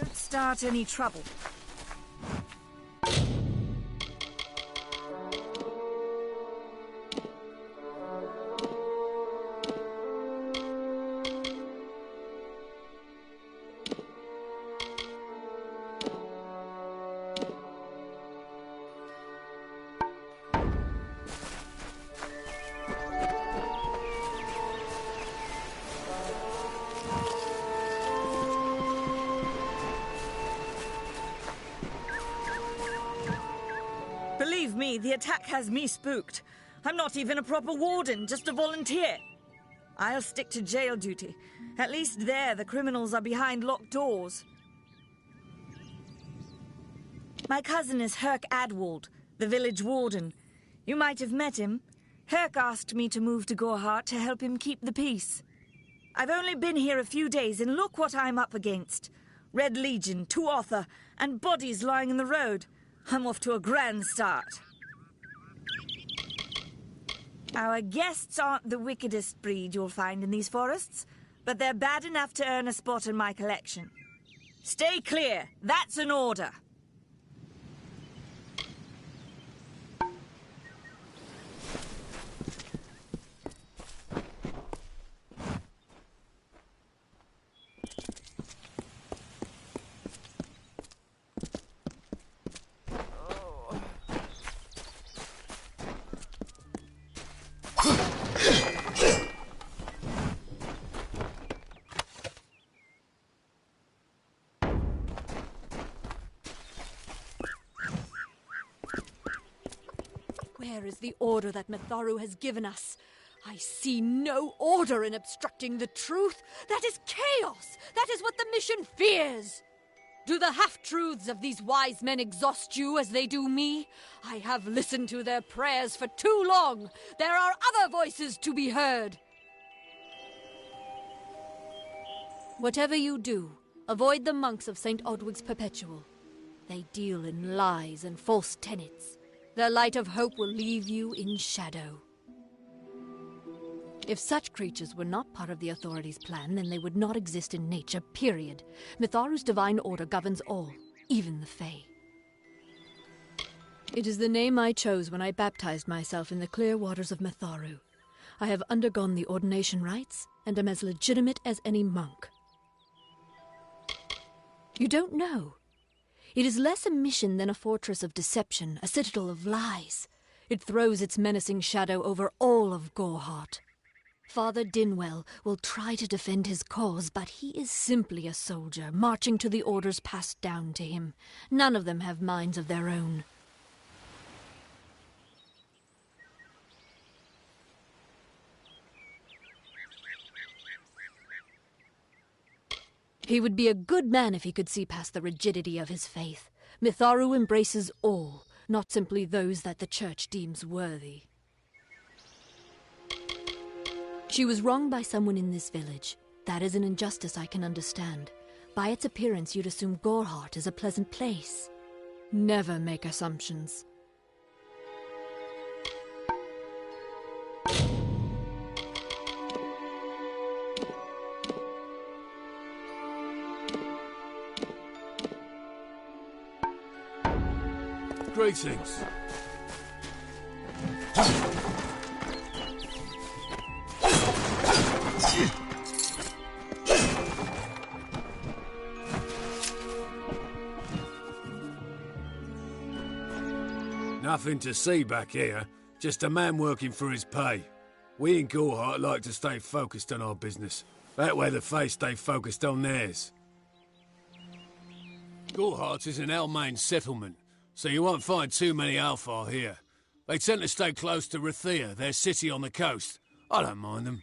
Don't start any trouble. Believe me, the attack has me spooked. I'm not even a proper warden, just a volunteer. I'll stick to jail duty. At least there, the criminals are behind locked doors. My cousin is Herc Adwald, the village warden. You might have met him. Herc asked me to move to Gorhart to help him keep the peace. I've only been here a few days, and look what I'm up against. Red Legion, 2 Author, and bodies lying in the road. I'm off to a grand start. Our guests aren't the wickedest breed you'll find in these forests, but they're bad enough to earn a spot in my collection. Stay clear. That's an order. Where is the order that Mitharu has given us? I see no order in obstructing the truth. That is chaos. That is what the mission fears. Do the half-truths of these wise men exhaust you as they do me? I have listened to their prayers for too long. There are other voices to be heard. Whatever you do, avoid the monks of St. Odwig's Perpetual. They deal in lies and false tenets. Their light of hope will leave you in shadow. If such creatures were not part of the authorities' plan, then they would not exist in nature, period. Mitharu's divine order governs all, even the Fae. It is the name I chose when I baptized myself in the clear waters of Mitharu. I have undergone the ordination rites, and am as legitimate as any monk. You don't know. It is less a mission than a fortress of deception, a citadel of lies. It throws its menacing shadow over all of Gorhart. Father Dinwell will try to defend his cause, but he is simply a soldier, marching to the orders passed down to him. None of them have minds of their own. He would be a good man if he could see past the rigidity of his faith. Mitharu embraces all, not simply those that the Church deems worthy. She was wronged by someone in this village. That is an injustice I can understand. By its appearance, you'd assume Gorhart is a pleasant place. Never make assumptions. Greetings. Nothing to see back here. Just a man working for his pay. We in Gorhart like to stay focused on our business. That way the Fae stay focused on theirs. Gorhart is an Almain settlement, so you won't find too many Alfar here. They tend to stay close to Rathia, their city on the coast. I don't mind them.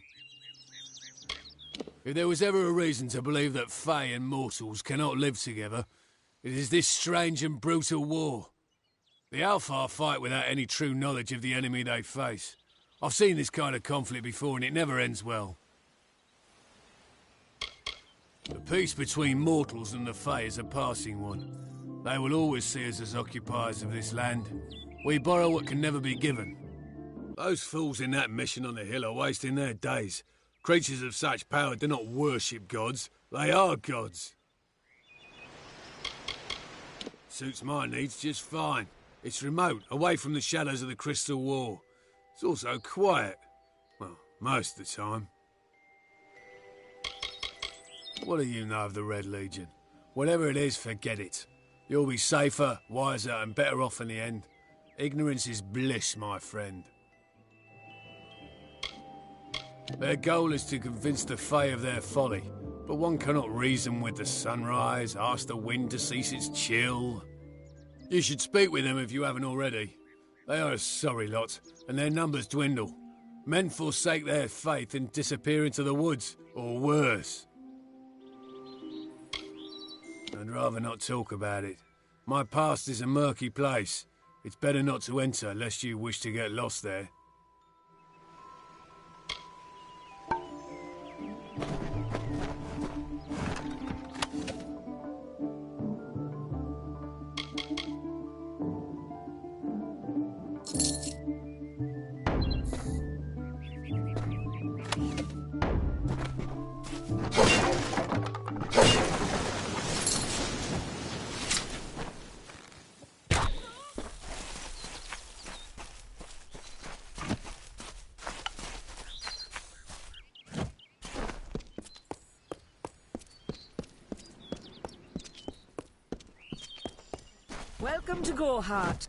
If there was ever a reason to believe that Fae and mortals cannot live together, it is this strange and brutal war. The Alfar fight without any true knowledge of the enemy they face. I've seen this kind of conflict before and it never ends well. The peace between mortals and the Fae is a passing one. They will always see us as occupiers of this land. We borrow what can never be given. Those fools in that mission on the hill are wasting their days. Creatures of such power do not worship gods. They are gods. suits my needs just fine. It's remote, away from the shadows of the Crystal War. It's also quiet. Well, most of the time. What do you know of the Red Legion? Whatever it is, forget it. You'll be safer, wiser, and better off in the end. Ignorance is bliss, my friend. Their goal is to convince the Fae of their folly, but one cannot reason with the sunrise, ask the wind to cease its chill. You should speak with them if you haven't already. They are a sorry lot, and their numbers dwindle. Men forsake their faith and disappear into the woods, or worse. I'd rather not talk about it. My past is a murky place. It's better not to enter, lest you wish to get lost there. Welcome to Gorehart.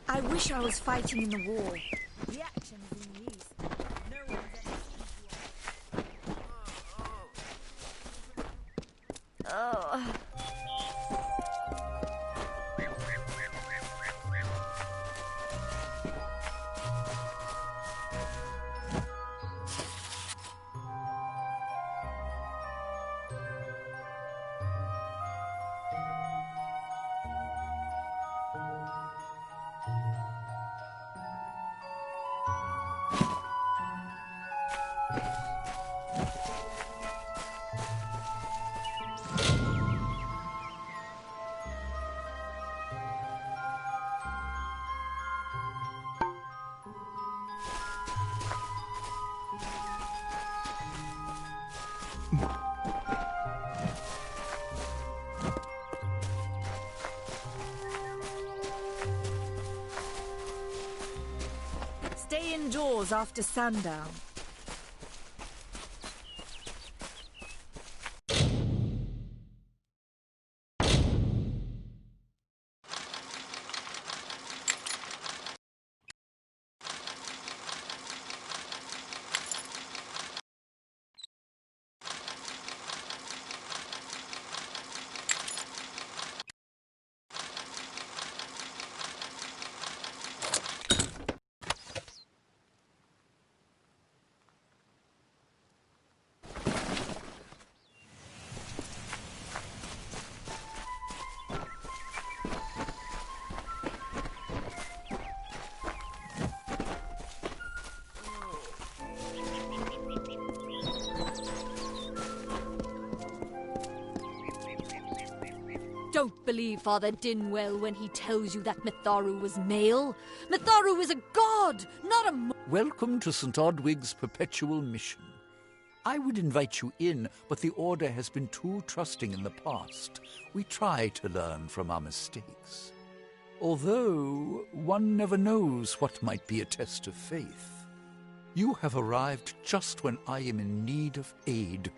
I wish I was fighting in the war. The action is in these. No one's ever seen war. Oh. Stay indoors after sundown. Don't believe Father Dinwell when he tells you that Mitharu was male. Mitharu is a god, not a... Welcome to St. Odwig's perpetual mission. I would invite you in, but the Order has been too trusting in the past. We try to learn from our mistakes. Although, one never knows what might be a test of faith. You have arrived just when I am in need of aid,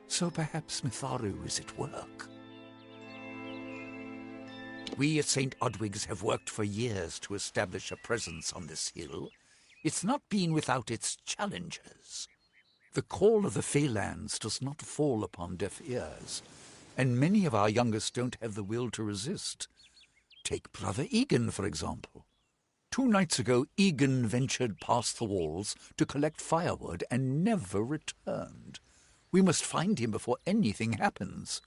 so perhaps Mitharu is at work. We at St. Odwig's have worked for years to establish a presence on this hill. It's not been without its challenges. The call of the Feylands does not fall upon deaf ears, and many of our youngest don't have the will to resist. Take Brother Egan, for example. 2 nights ago, Egan ventured past the walls to collect firewood and never returned. We must find him before anything happens.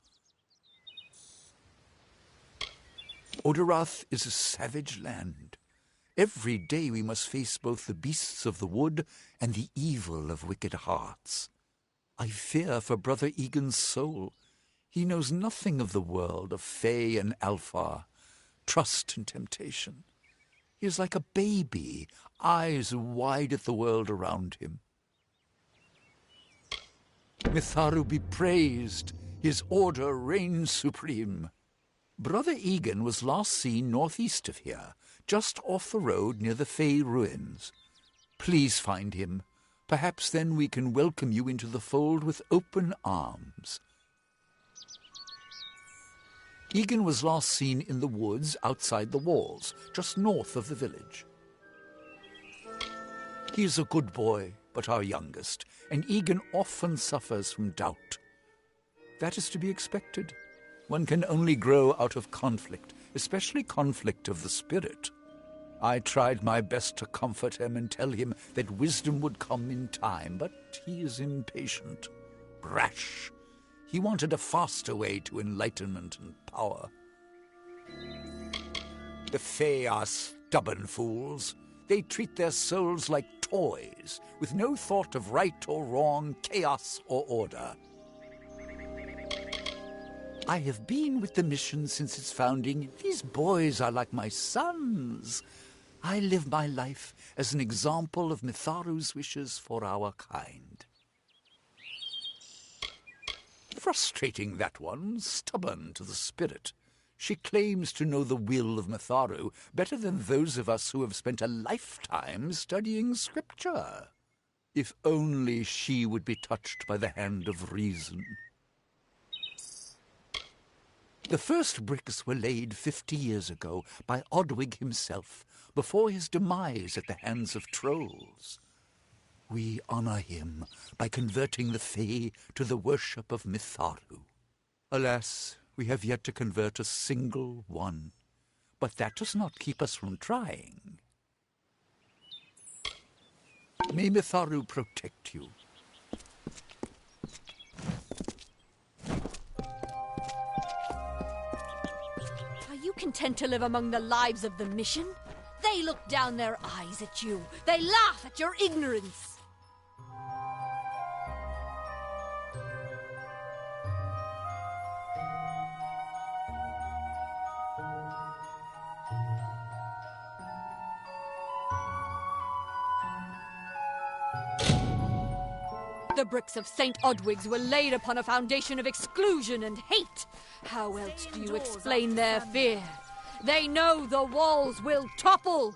Oderath is a savage land. Every day we must face both the beasts of the wood and the evil of wicked hearts. I fear for Brother Egan's soul. He knows nothing of the world of Fey and Alfar, trust and temptation. He is like a baby, eyes wide at the world around him. Mitharu be praised, his order reigns supreme. Brother Egan was last seen northeast of here, just off the road near the Fey ruins. Please find him. Perhaps then we can welcome you into the fold with open arms. Egan was last seen in the woods outside the walls, just north of the village. He is a good boy, but our youngest, and Egan often suffers from doubt. That is to be expected. One can only grow out of conflict, especially conflict of the spirit. I tried my best to comfort him and tell him that wisdom would come in time, but he is impatient, brash. He wanted a faster way to enlightenment and power. The Fae are stubborn fools. They treat their souls like toys, with no thought of right or wrong, chaos or order. I have been with the mission since its founding. These boys are like my sons. I live my life as an example of Mitharu's wishes for our kind. Frustrating, that one, stubborn to the spirit. She claims to know the will of Mitharu better than those of us who have spent a lifetime studying scripture. If only she would be touched by the hand of reason. The first bricks were laid 50 years ago by Odwig himself, before his demise at the hands of trolls. We honor him by converting the Fae to the worship of Mitharu. Alas, we have yet to convert a single one, but that does not keep us from trying. May Mitharu protect you. Are you content to live among the lives of the mission? They look down their eyes at you. They laugh at your ignorance. The bricks of St. Odwig's were laid upon a foundation of exclusion and hate. How else do you explain their fear? They know the walls will topple.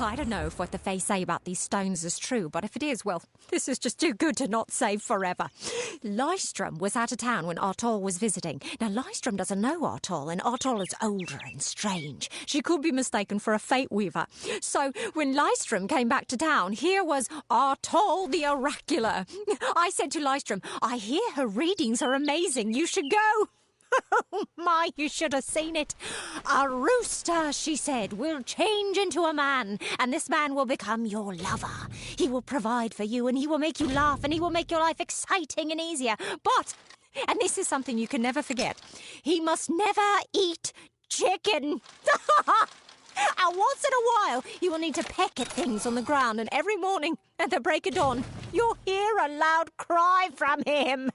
I don't know if what the Fae say about these stones is true, but if it is, well, this is just too good to not save forever. Lystrom was out of town when Artol was visiting. Now, Lystrom doesn't know Artol, and Artol is older and strange. She could be mistaken for a fate weaver. So, when Lystrom came back to town, here was Artol the Oracular. I said to Lystrom, I hear her readings are amazing. You should go. My, you should have seen it. A rooster, she said, will change into a man, and this man will become your lover. He will provide for you, and he will make you laugh, and he will make your life exciting and easier. But, and this is something you can never forget, he must never eat chicken. And once in a while, you will need to peck at things on the ground, and every morning at the break of dawn, you'll hear a loud cry from him.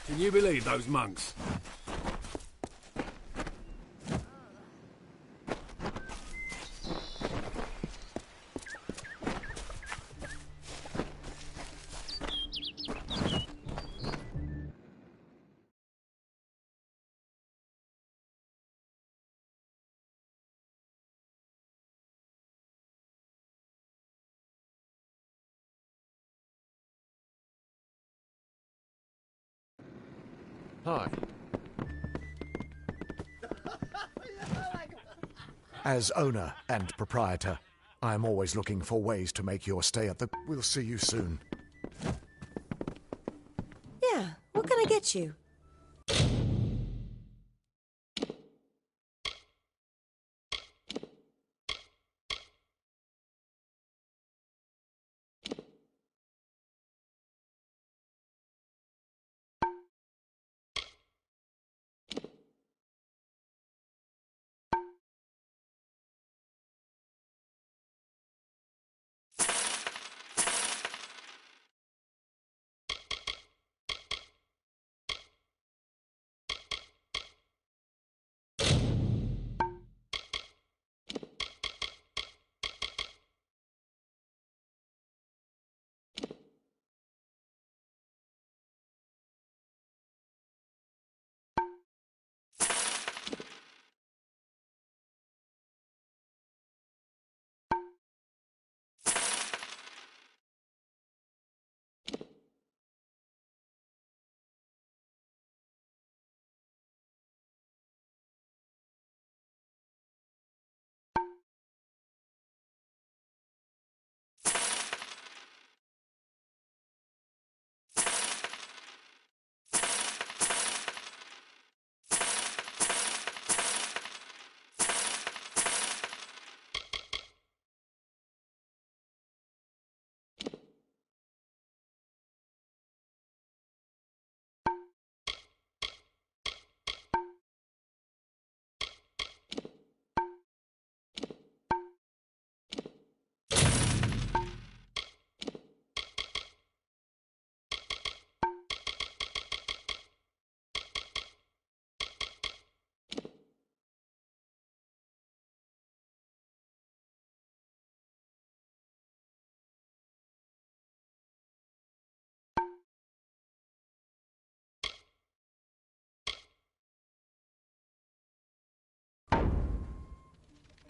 Can you believe those monks? Hi. As owner and proprietor, I am always looking for ways to make your stay at the... We'll see you soon. Yeah, what can I get you?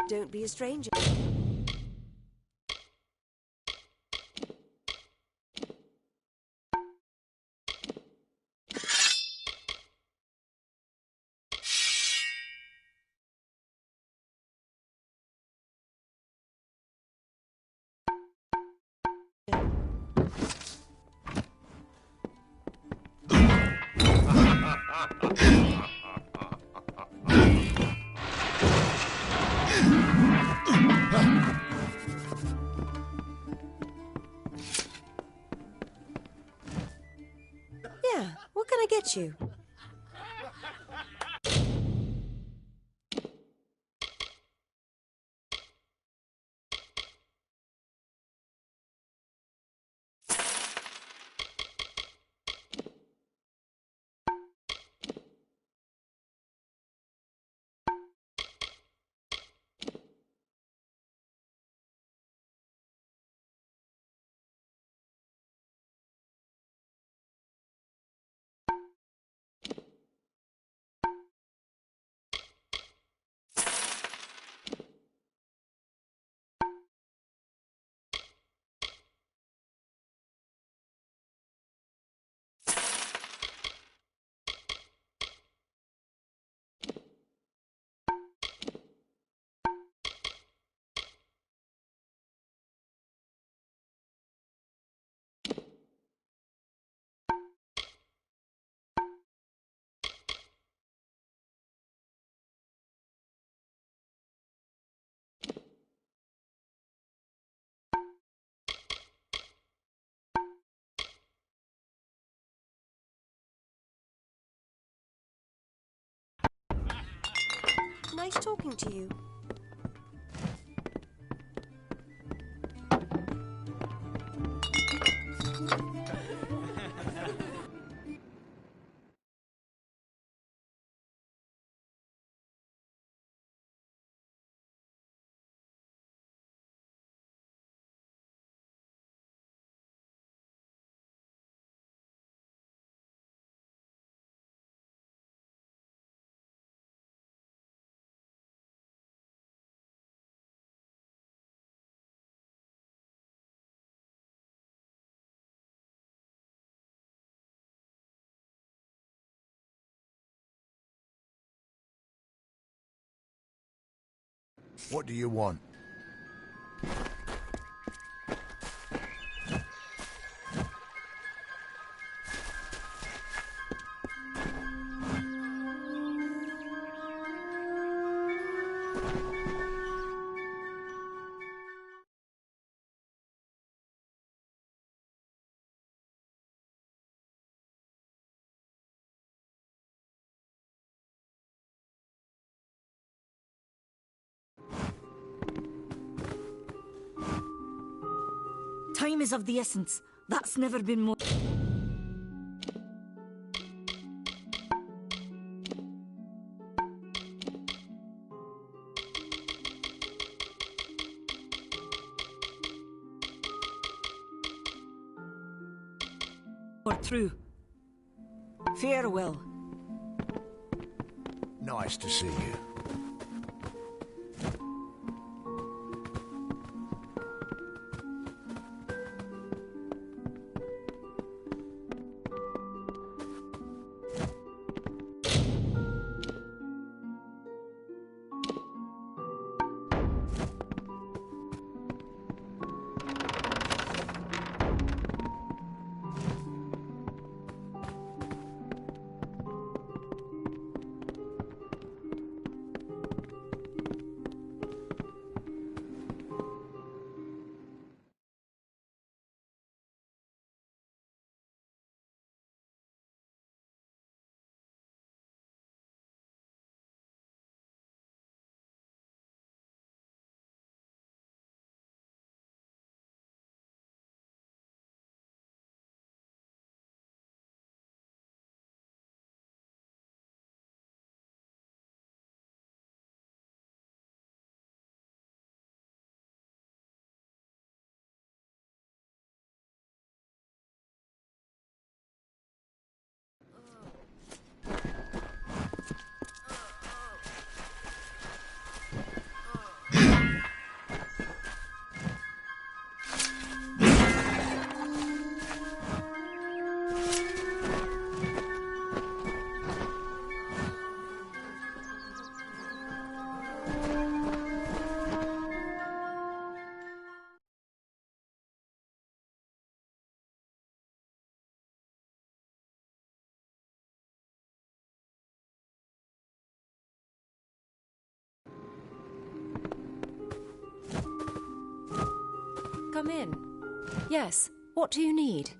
Don't be a stranger. Yeah, what can I get you? Nice talking to you. What do you want? Time is of the essence. That's never been more... or true. Farewell. Nice to see you. Come in. Yes, what do you need?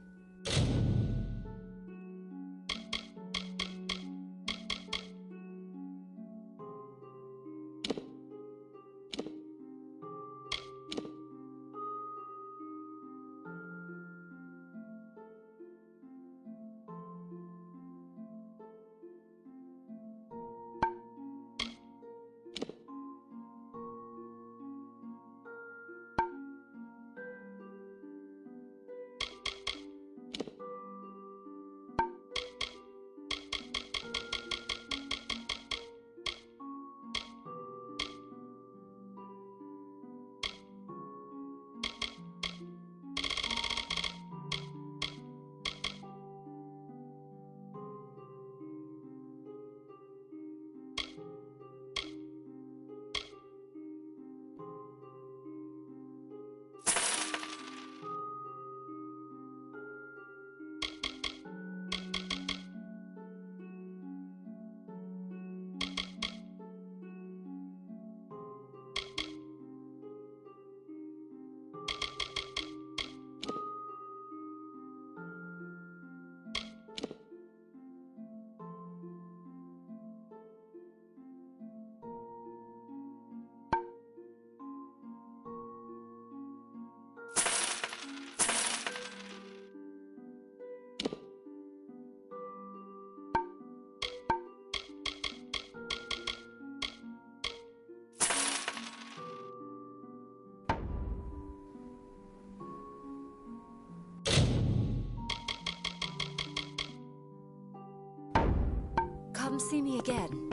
come see me again.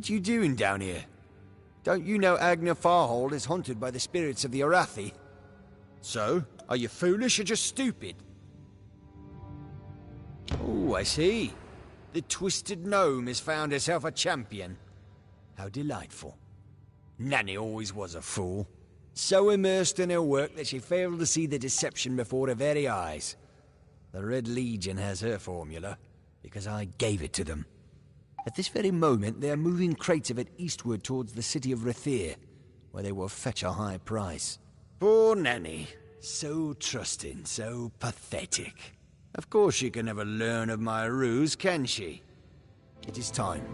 What you doing down here? Don't you know Agna Farhold is haunted by the spirits of the Arathi? So, are you foolish or just stupid? Oh, I see. The Twisted Gnome has found herself a champion. How delightful. Nanny always was a fool. So immersed in her work that she failed to see the deception before her very eyes. The Red Legion has her formula, because I gave it to them. At this very moment, they are moving crates of it eastward towards the city of Rathir, where they will fetch a high price. Poor Nanny. So trusting, so pathetic. Of course she can never learn of my ruse, can she? It is time.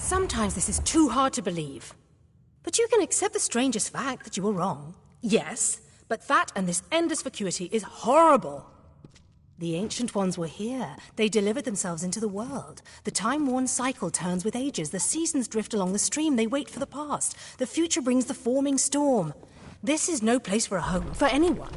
Sometimes this is too hard to believe. But you can accept the strangest fact that you were wrong. Yes, but that and this endless vacuity is horrible. The Ancient Ones were here. They delivered themselves into the world. The time-worn cycle turns with ages. The seasons drift along the stream. They wait for the past. The future brings the forming storm. This is no place for a home, for anyone.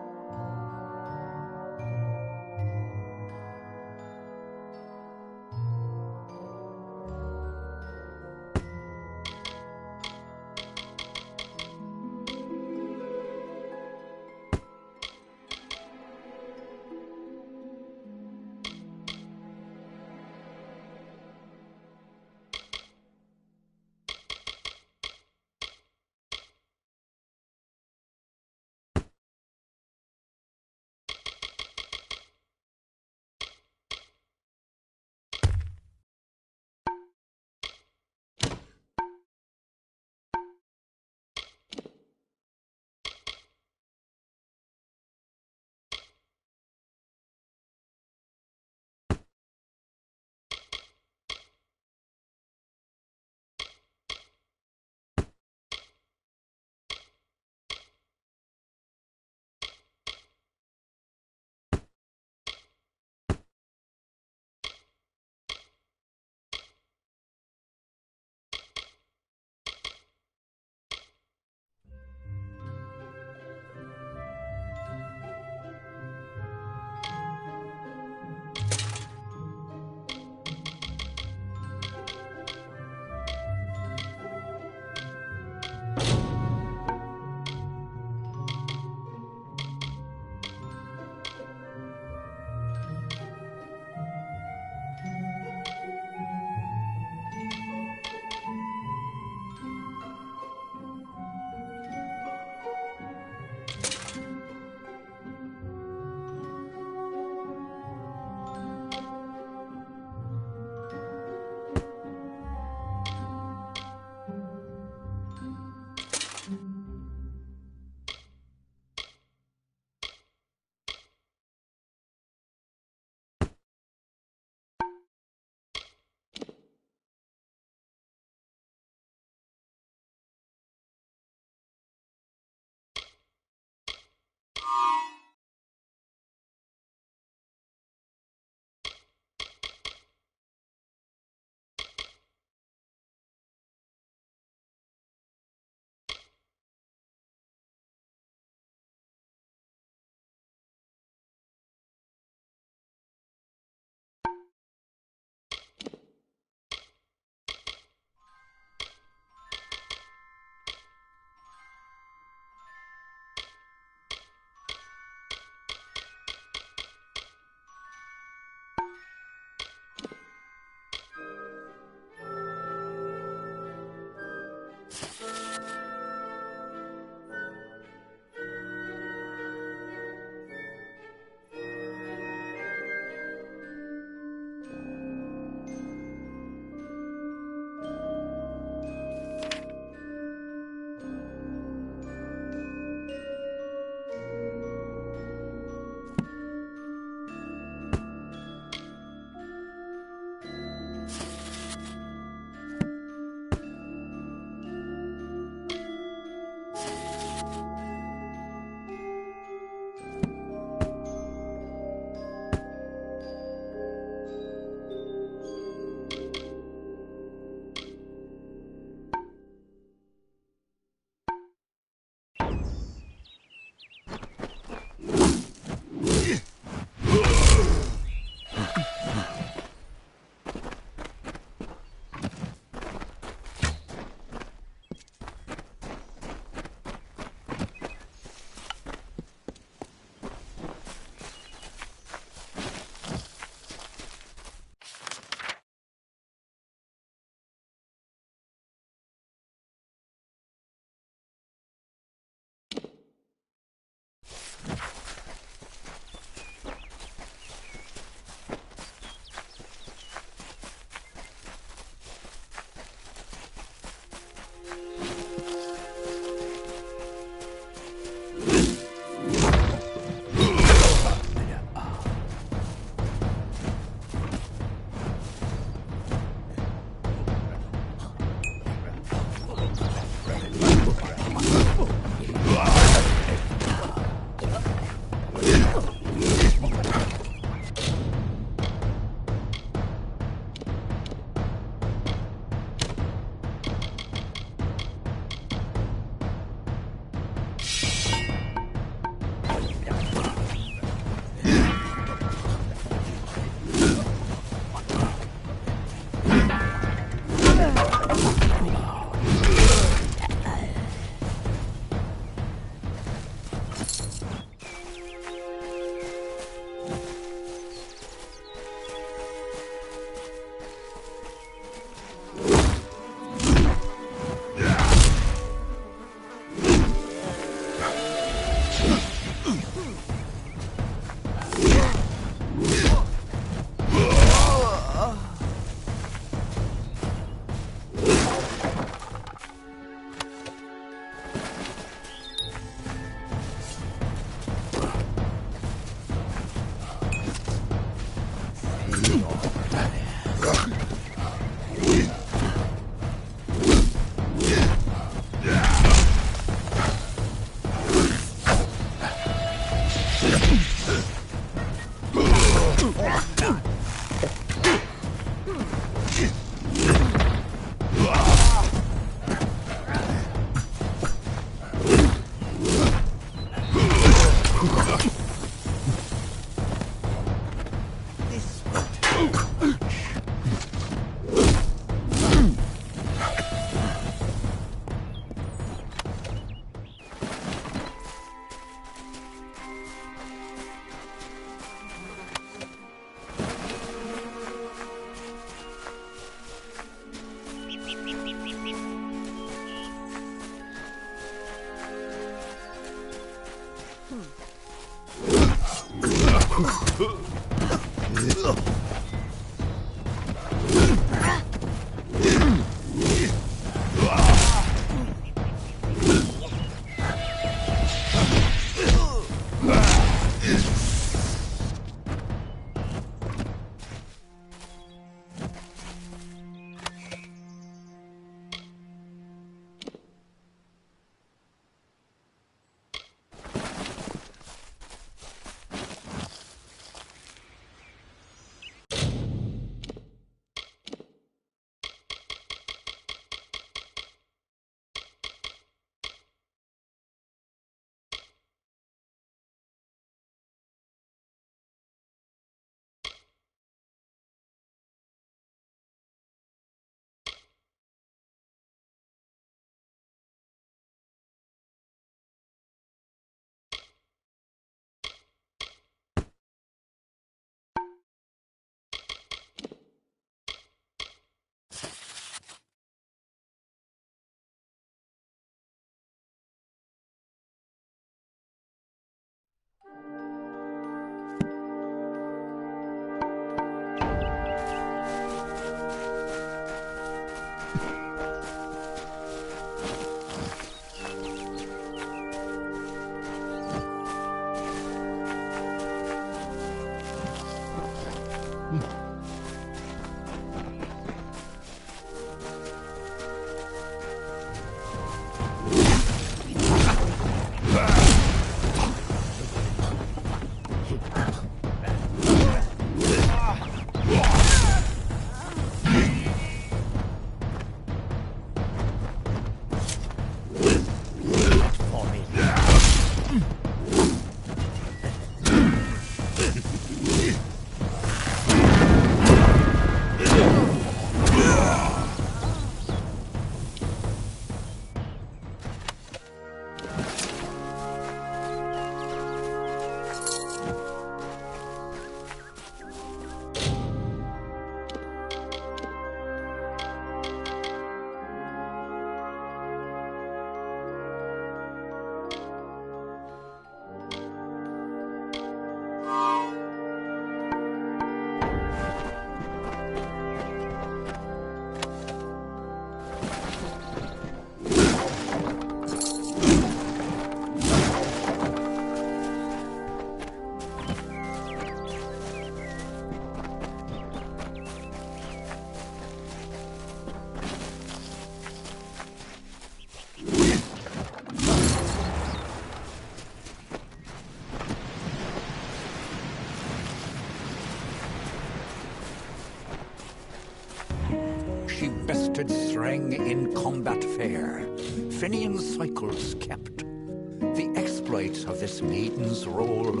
she bested Threng in combat fair, Finian cycles kept. The exploits of this maiden's role,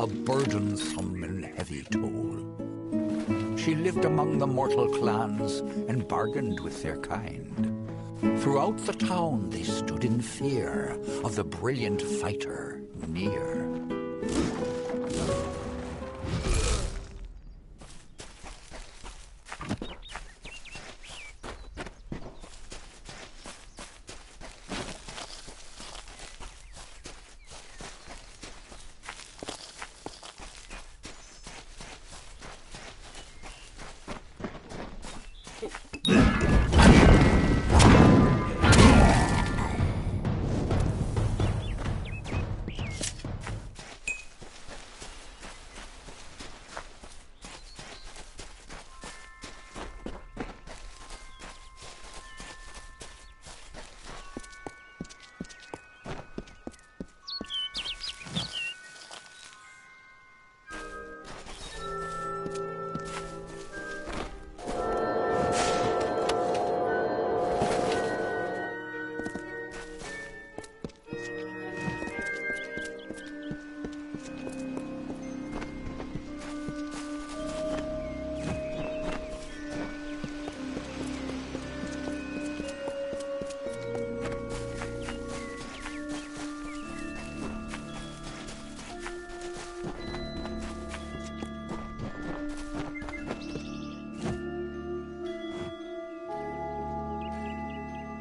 a burdensome and heavy toll. She lived among the mortal clans and bargained with their kind. Throughout the town they stood in fear of the brilliant fighter near.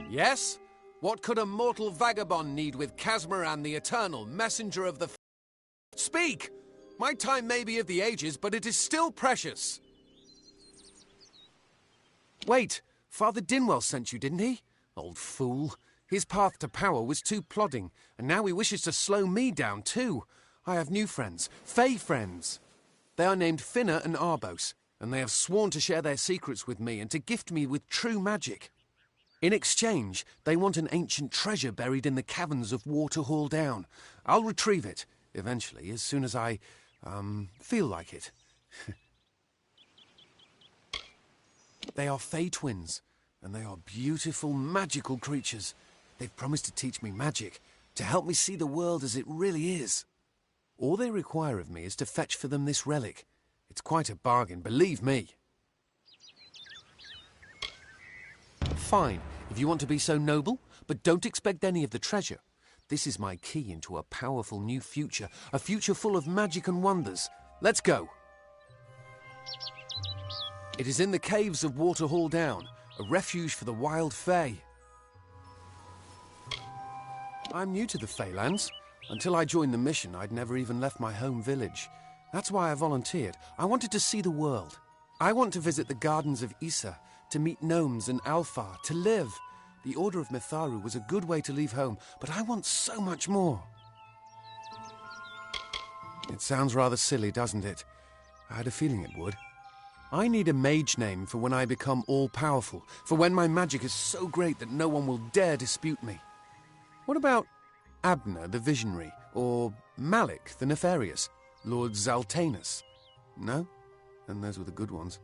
Yes? What could a mortal vagabond need with Casmaran the Eternal, messenger of the Speak! My time may be of the ages, but it is still precious. Wait, Father Dinwell sent you, didn't he? Old fool. His path to power was too plodding, and now he wishes to slow me down too. I have new friends, Fey friends. They are named Finna and Arbos, and they have sworn to share their secrets with me and to gift me with true magic. In exchange, they want an ancient treasure buried in the caverns of Waterhall Down. I'll retrieve it, eventually, as soon as I, feel like it. They are Fey twins, and they are beautiful, magical creatures. They've promised to teach me magic, to help me see the world as it really is. All they require of me is to fetch for them this relic. It's quite a bargain, believe me. Fine, if you want to be so noble, but don't expect any of the treasure. This is my key into a powerful new future, a future full of magic and wonders. Let's go. It is in the caves of Waterhall Down, a refuge for the wild Fey. I'm new to the Feylands. Until I joined the mission, I'd never even left my home village. That's why I volunteered. I wanted to see the world. I want to visit the gardens of Issa, to meet gnomes and Alfar, to live. The Order of Mitharu was a good way to leave home, but I want so much more. It sounds rather silly, doesn't it? I had a feeling it would. I need a mage name for when I become all-powerful, for when my magic is so great that no one will dare dispute me. What about Abner the Visionary, or Malik the Nefarious, Lord Zaltanus? No? And those were the good ones.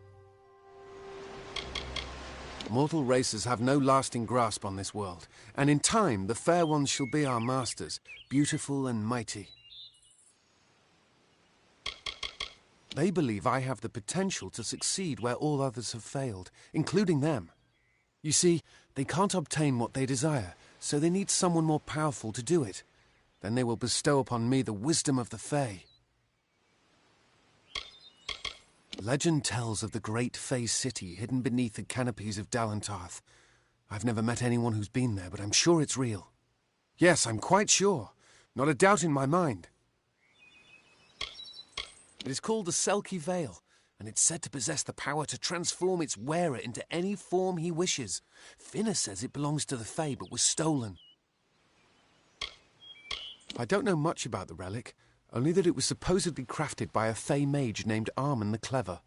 Mortal races have no lasting grasp on this world, and in time the fair ones shall be our masters, beautiful and mighty. They believe I have the potential to succeed where all others have failed, including them. You see, they can't obtain what they desire, so they need someone more powerful to do it. Then they will bestow upon me the wisdom of the Fey. Legend tells of the great Fey city hidden beneath the canopies of Dalantarth. I've never met anyone who's been there, but I'm sure it's real. Yes, I'm quite sure. Not a doubt in my mind. It is called the Selkie Vale, and it's said to possess the power to transform its wearer into any form he wishes. Finna says it belongs to the Fey, but was stolen. I don't know much about the relic, only that it was supposedly crafted by a Fey mage named Armen the Clever.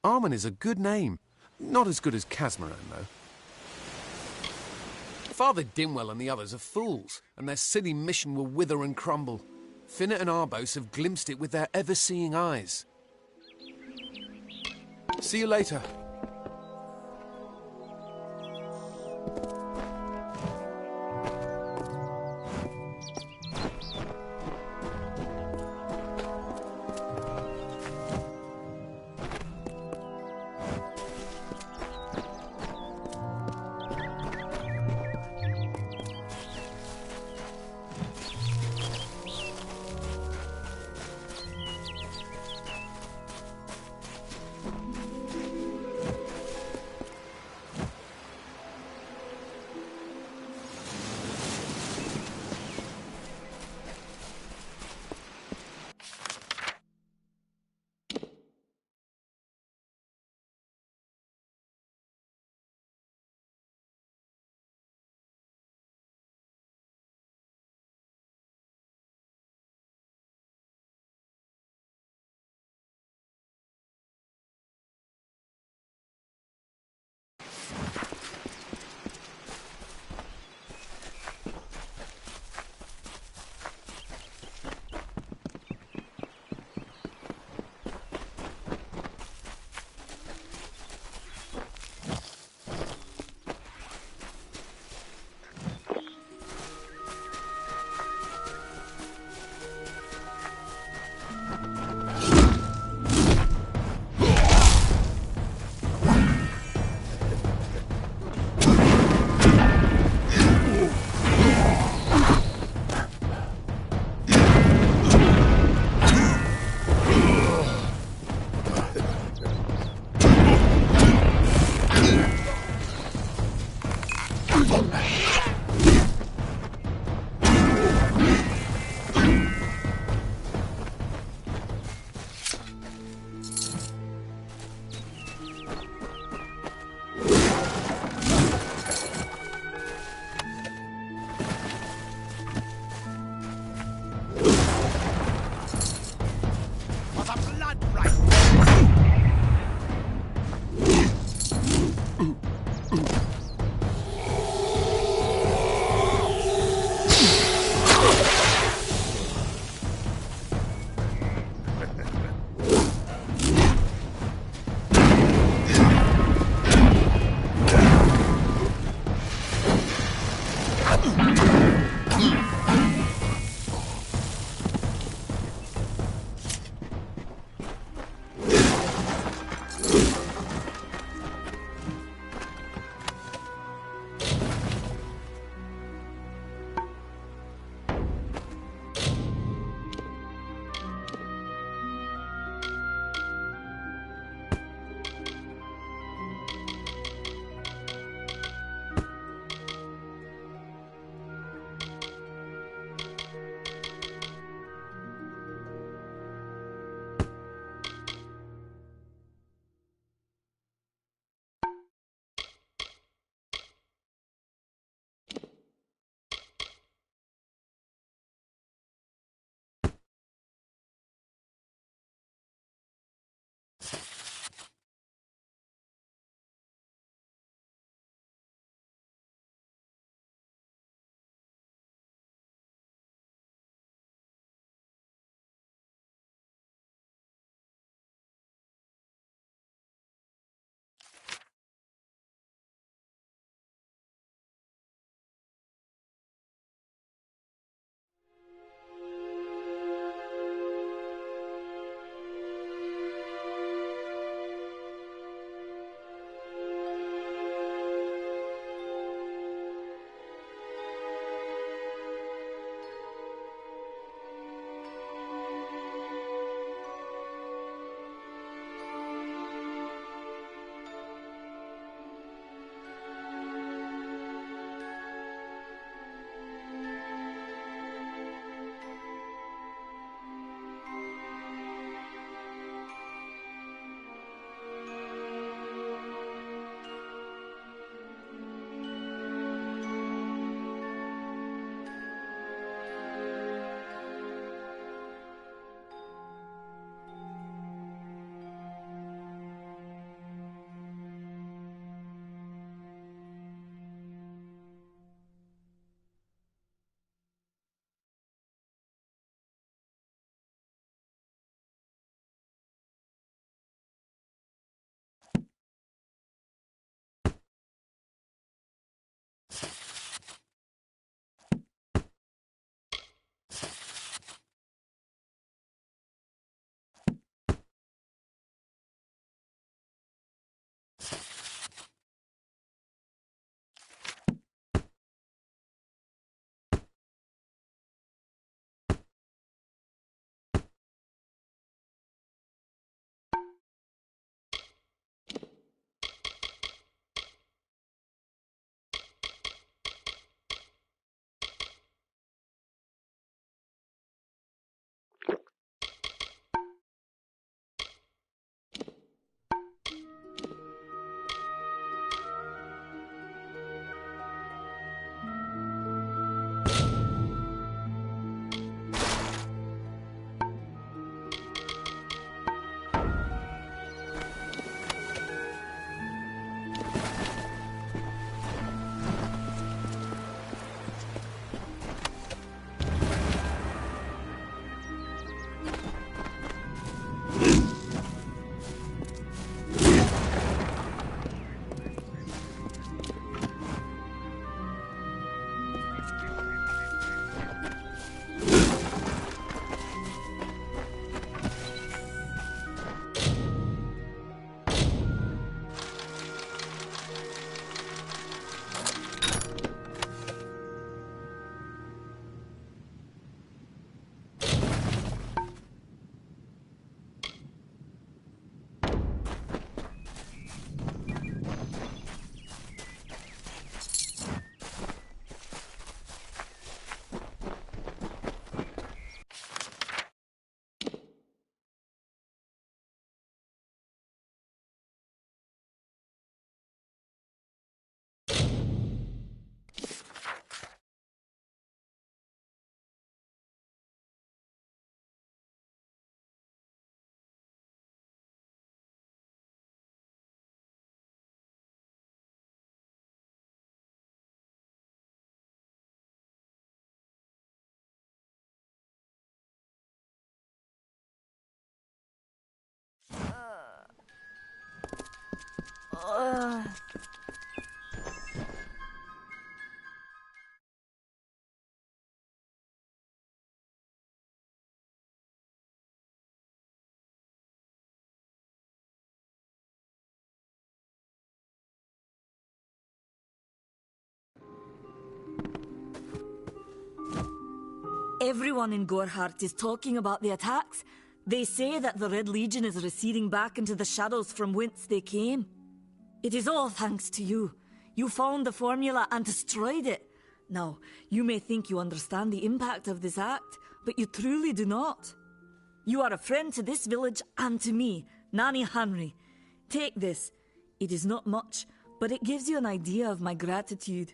Armen is a good name. Not as good as Casmaran, though. Father Dinwell and the others are fools, and their silly mission will wither and crumble. Finna and Arbos have glimpsed it with their ever-seeing eyes. See you later. Everyone in Gorhart is talking about the attacks. They say that the Red Legion is receding back into the shadows from whence they came. It is all thanks to you. You found the formula and destroyed it. Now, you may think you understand the impact of this act, but you truly do not. You are a friend to this village and to me, Nanny Henry. Take this. It is not much, but it gives you an idea of my gratitude.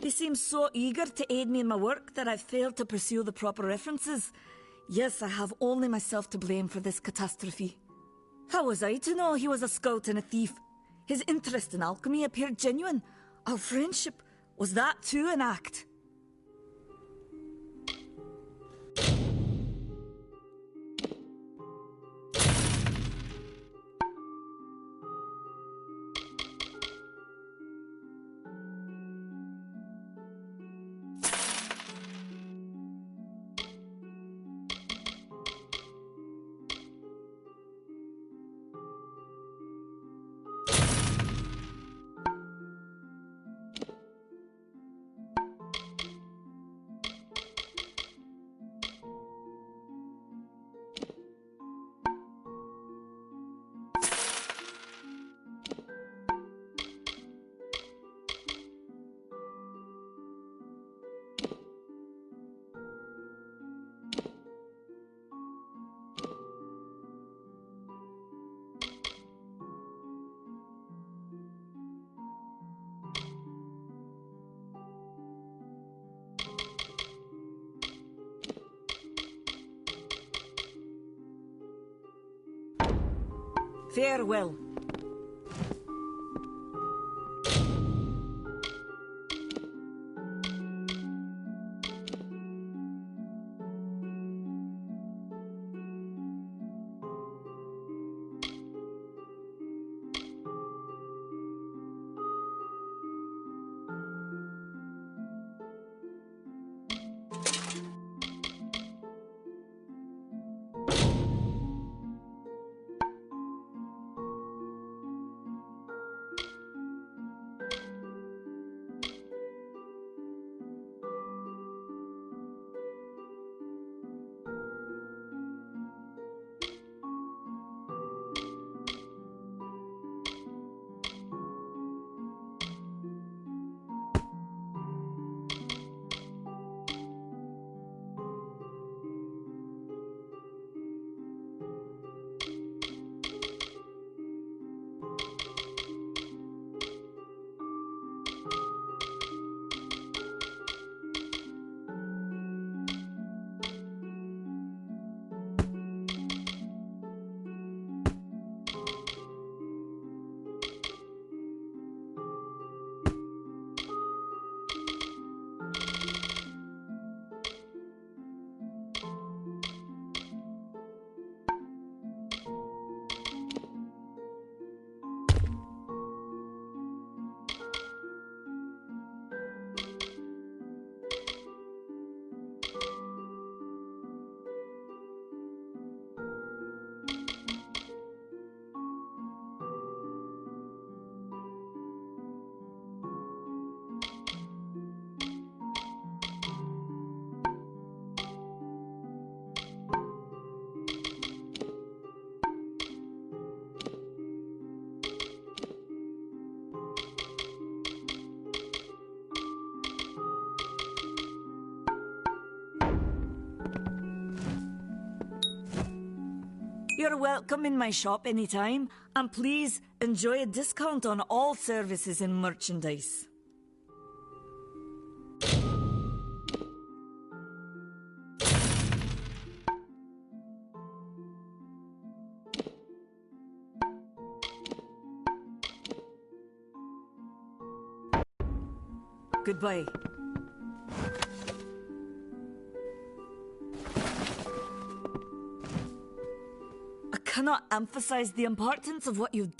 They seem so eager to aid me in my work that I've failed to pursue the proper references. Yes, I have only myself to blame for this catastrophe. How was I to know he was a scout and a thief? His interest in alchemy appeared genuine. Our friendship, was that too an act? Farewell. You're welcome in my shop anytime, and please enjoy a discount on all services and merchandise. Goodbye. cannot emphasize the importance of what you've...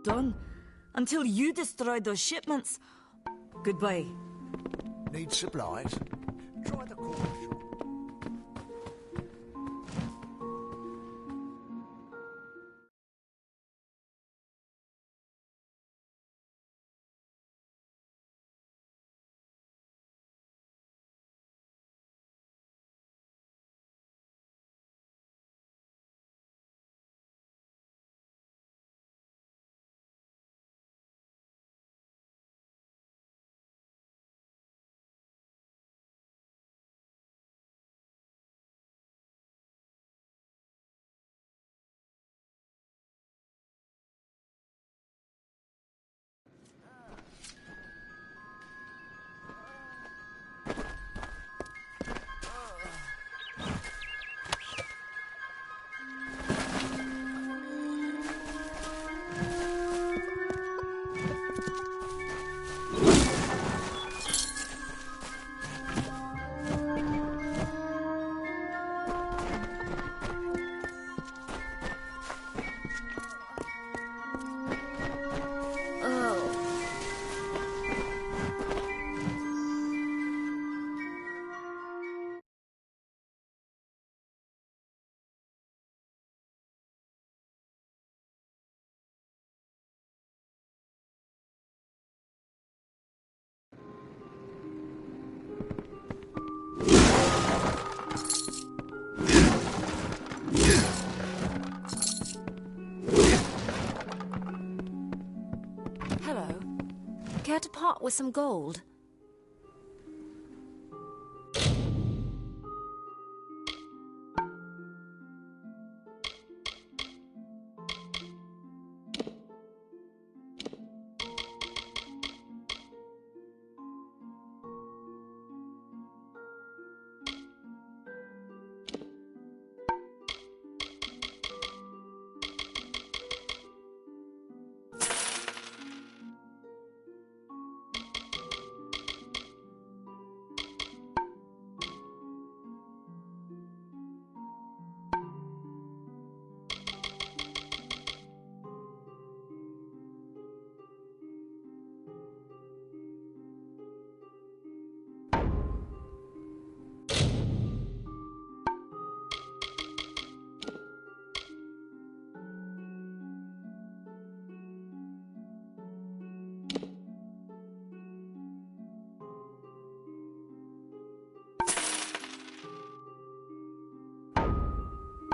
done. Until you destroyed those shipments. Goodbye. Need supplies? Try the corner shop. Hello. Care to part with some gold?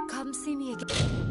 Come see me again.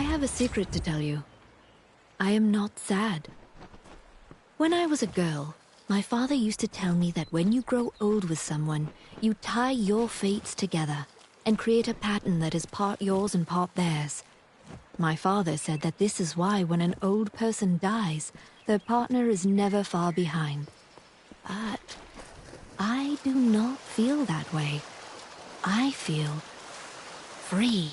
have a secret to tell you. I am not sad. When I was a girl, my father used to tell me that when you grow old with someone, you tie your fates together and create a pattern that is part yours and part theirs. My father said that this is why when an old person dies, their partner is never far behind. But I do not feel that way. I feel free.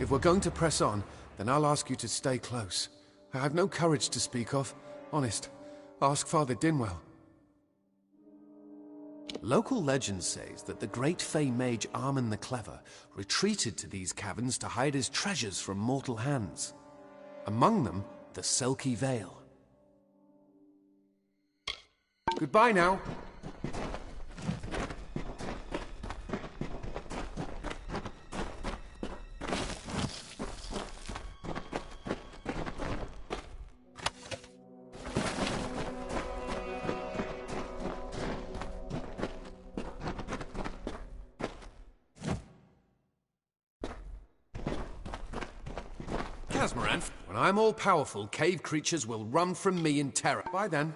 If we're going to press on, then I'll ask you to stay close. I have no courage to speak of. Honest. Ask Father Dinwell. Local legend says that the great Fey mage Armin the Clever retreated to these caverns to hide his treasures from mortal hands. Among them, the Selkie Veil. Goodbye now. When I'm all-powerful, cave creatures will run from me in terror. Bye then.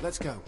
Let's go.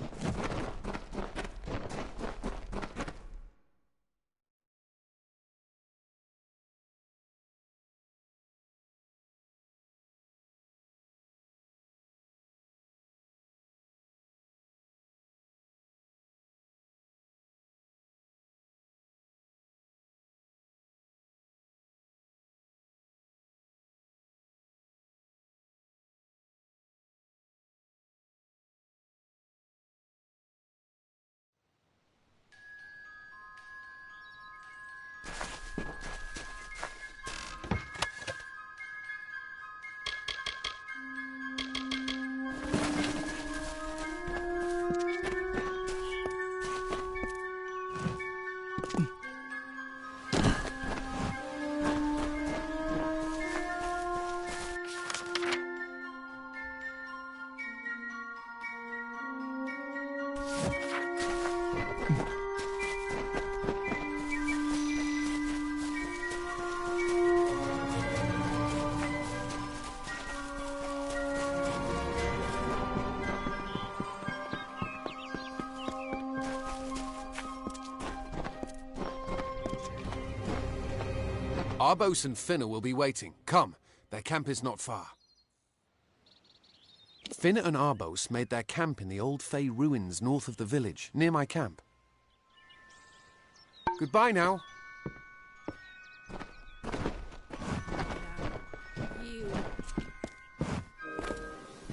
Arbos and Finna will be waiting. Come, their camp is not far. Finna and Arbos made their camp in the old Fey ruins north of the village, near my camp. Goodbye now.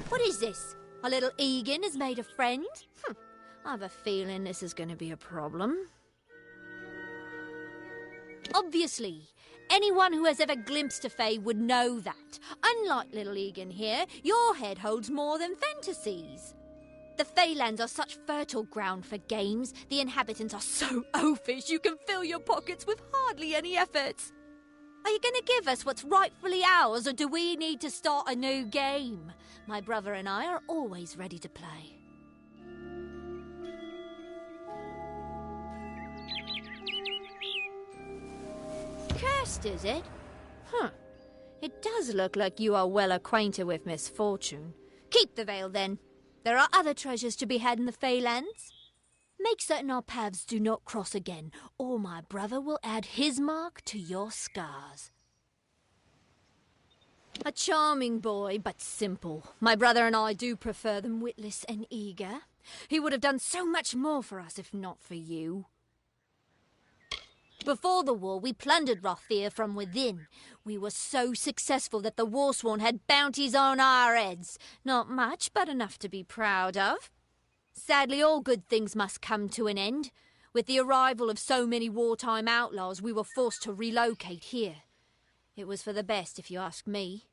What is this? Our little Egan has made a friend? I have a feeling this is going to be a problem. Obviously, anyone who has ever glimpsed a Fae would know that. Unlike little Egan here, your head holds more than fantasies. The Feylands are such fertile ground for games. The inhabitants are so oafish you can fill your pockets with hardly any effort. Are you going to give us what's rightfully ours, or do we need to start a new game? My brother and I are always ready to play. Cursed, is it? It does look like you are well acquainted with misfortune. Keep the veil, then. There are other treasures to be had in the Feylands. Make certain our paths do not cross again, or my brother will add his mark to your scars. A charming boy, but simple. My brother and I do prefer them witless and eager. He would have done so much more for us if not for you. Before the war, we plundered Rothir from within. We were so successful that the Warsworn had bounties on our heads. Not much, but enough to be proud of. Sadly, all good things must come to an end. With the arrival of so many wartime outlaws, we were forced to relocate here. It was for the best, if you ask me.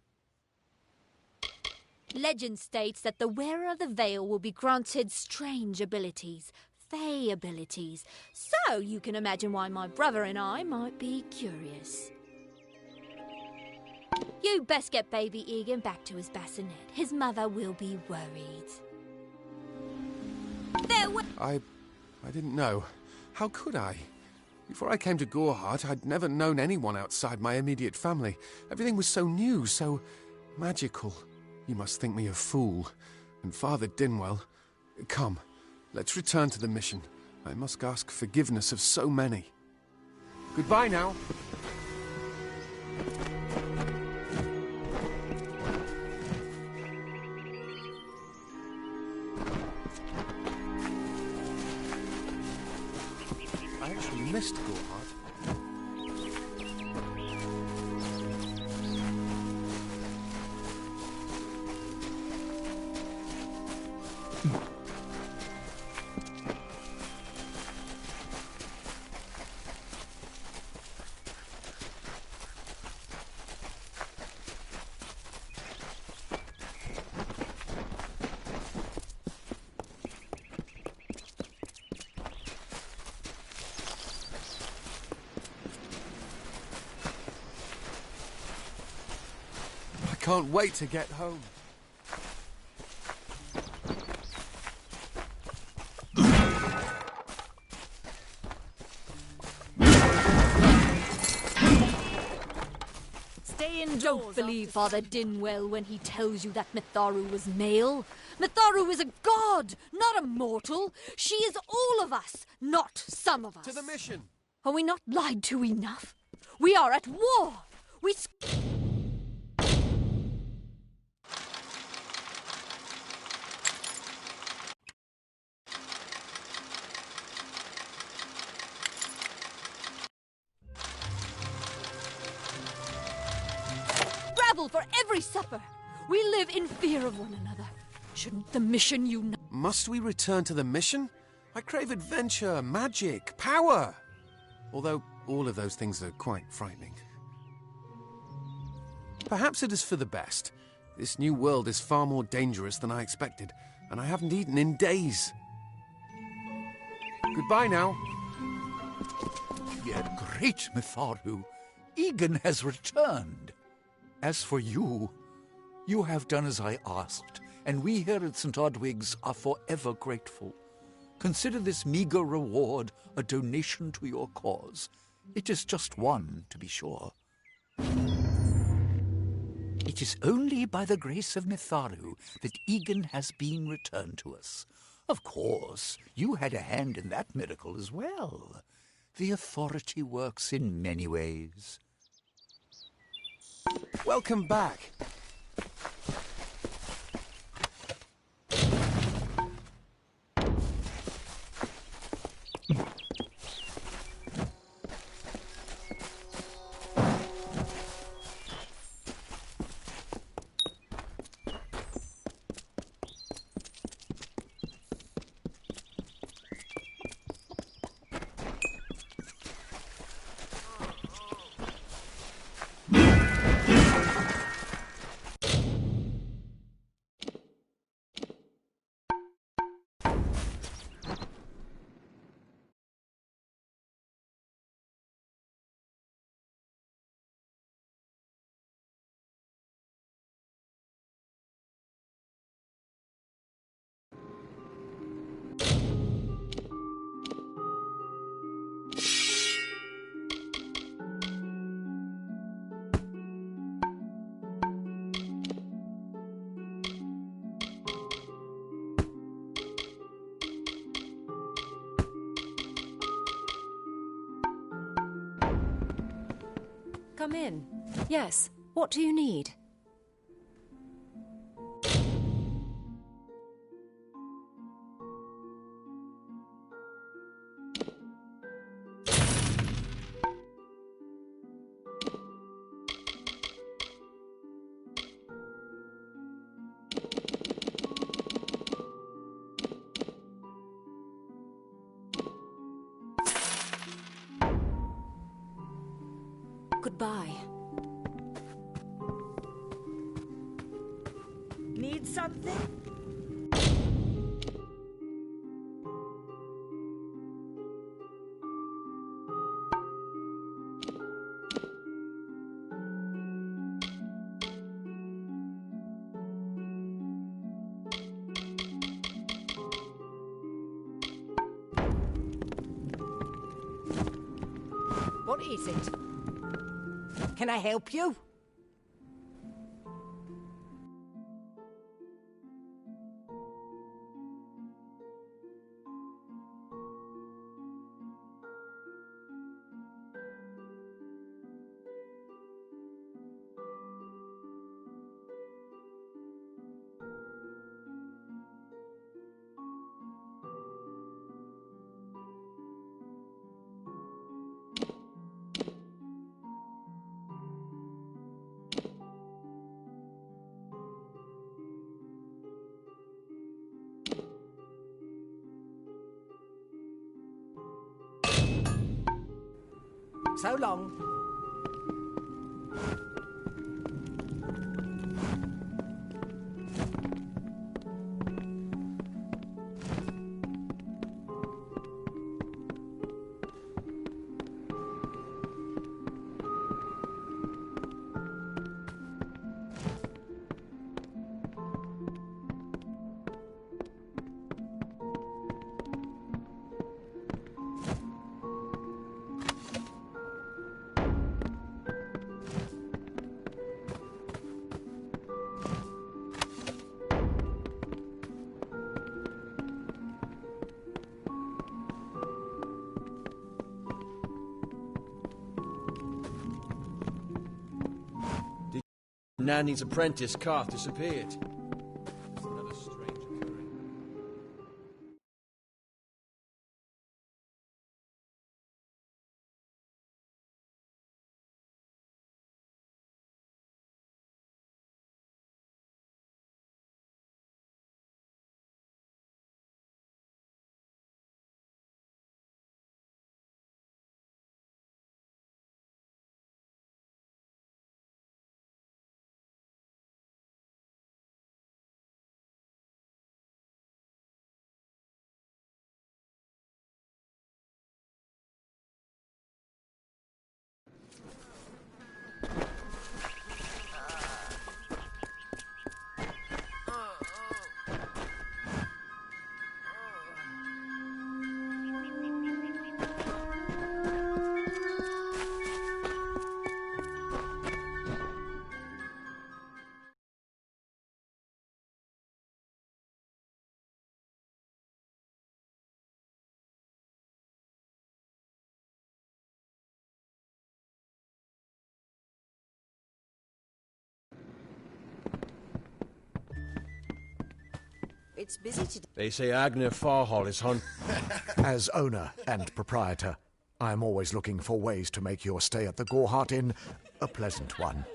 Legend states that the wearer of the veil will be granted strange abilities. Fey abilities. So you can imagine why my brother and I might be curious. You best get baby Egan back to his bassinet. His mother will be worried. I didn't know. How could I? Before I came to Goreheart, I'd never known anyone outside my immediate family. Everything was so new, so magical. You must think me a fool. And Father Dinwell... Come, let's return to the mission. I must ask forgiveness of so many. Goodbye now. I actually missed Goreheart. Can't wait to get home. Stay indoors. Don't believe Father Dinwell when he tells you that Mitharu was male. Mitharu is a god, not a mortal. She is all of us, not some of us. To the mission! Are we not lied to enough? We are at war! Scrabble for every supper! We live in fear of one another. Shouldn't the mission unite? Must we return to the mission? I crave adventure, magic, power! Although all of those things are quite frightening. Perhaps it is for the best. This new world is far more dangerous than I expected, and I haven't eaten in days. Goodbye now. Yet great Mitharu, Egan has returned. As for you, you have done as I asked, and we here at St. Odwig's are forever grateful. Consider this meager reward a donation to your cause. It is just one, to be sure. It is only by the grace of Mitharu that Egan has been returned to us. Of course, you had a hand in that miracle as well. The authority works in many ways. Welcome back. Come in. Yes. What do you need? Goodbye. Need something? What is it? Can I help you? So long. Nanny's apprentice calf disappeared. Another strange occurrence. It's busy today. They say Agner Farhall is hunt. As owner and proprietor, I am always looking for ways to make your stay at the Gorehart Inn a pleasant one.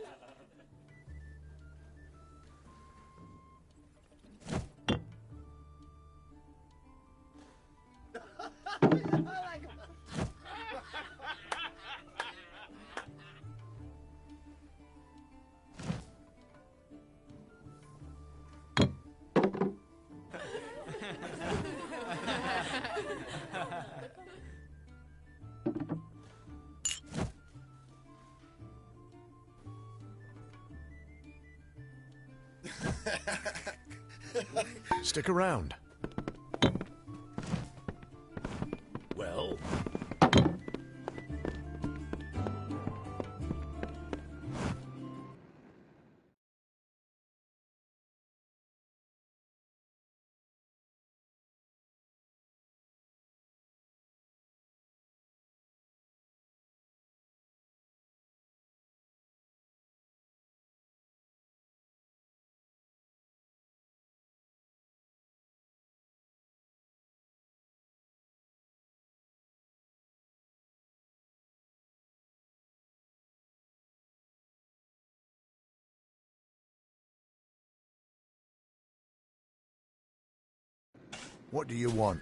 Stick around. Well, What do you want?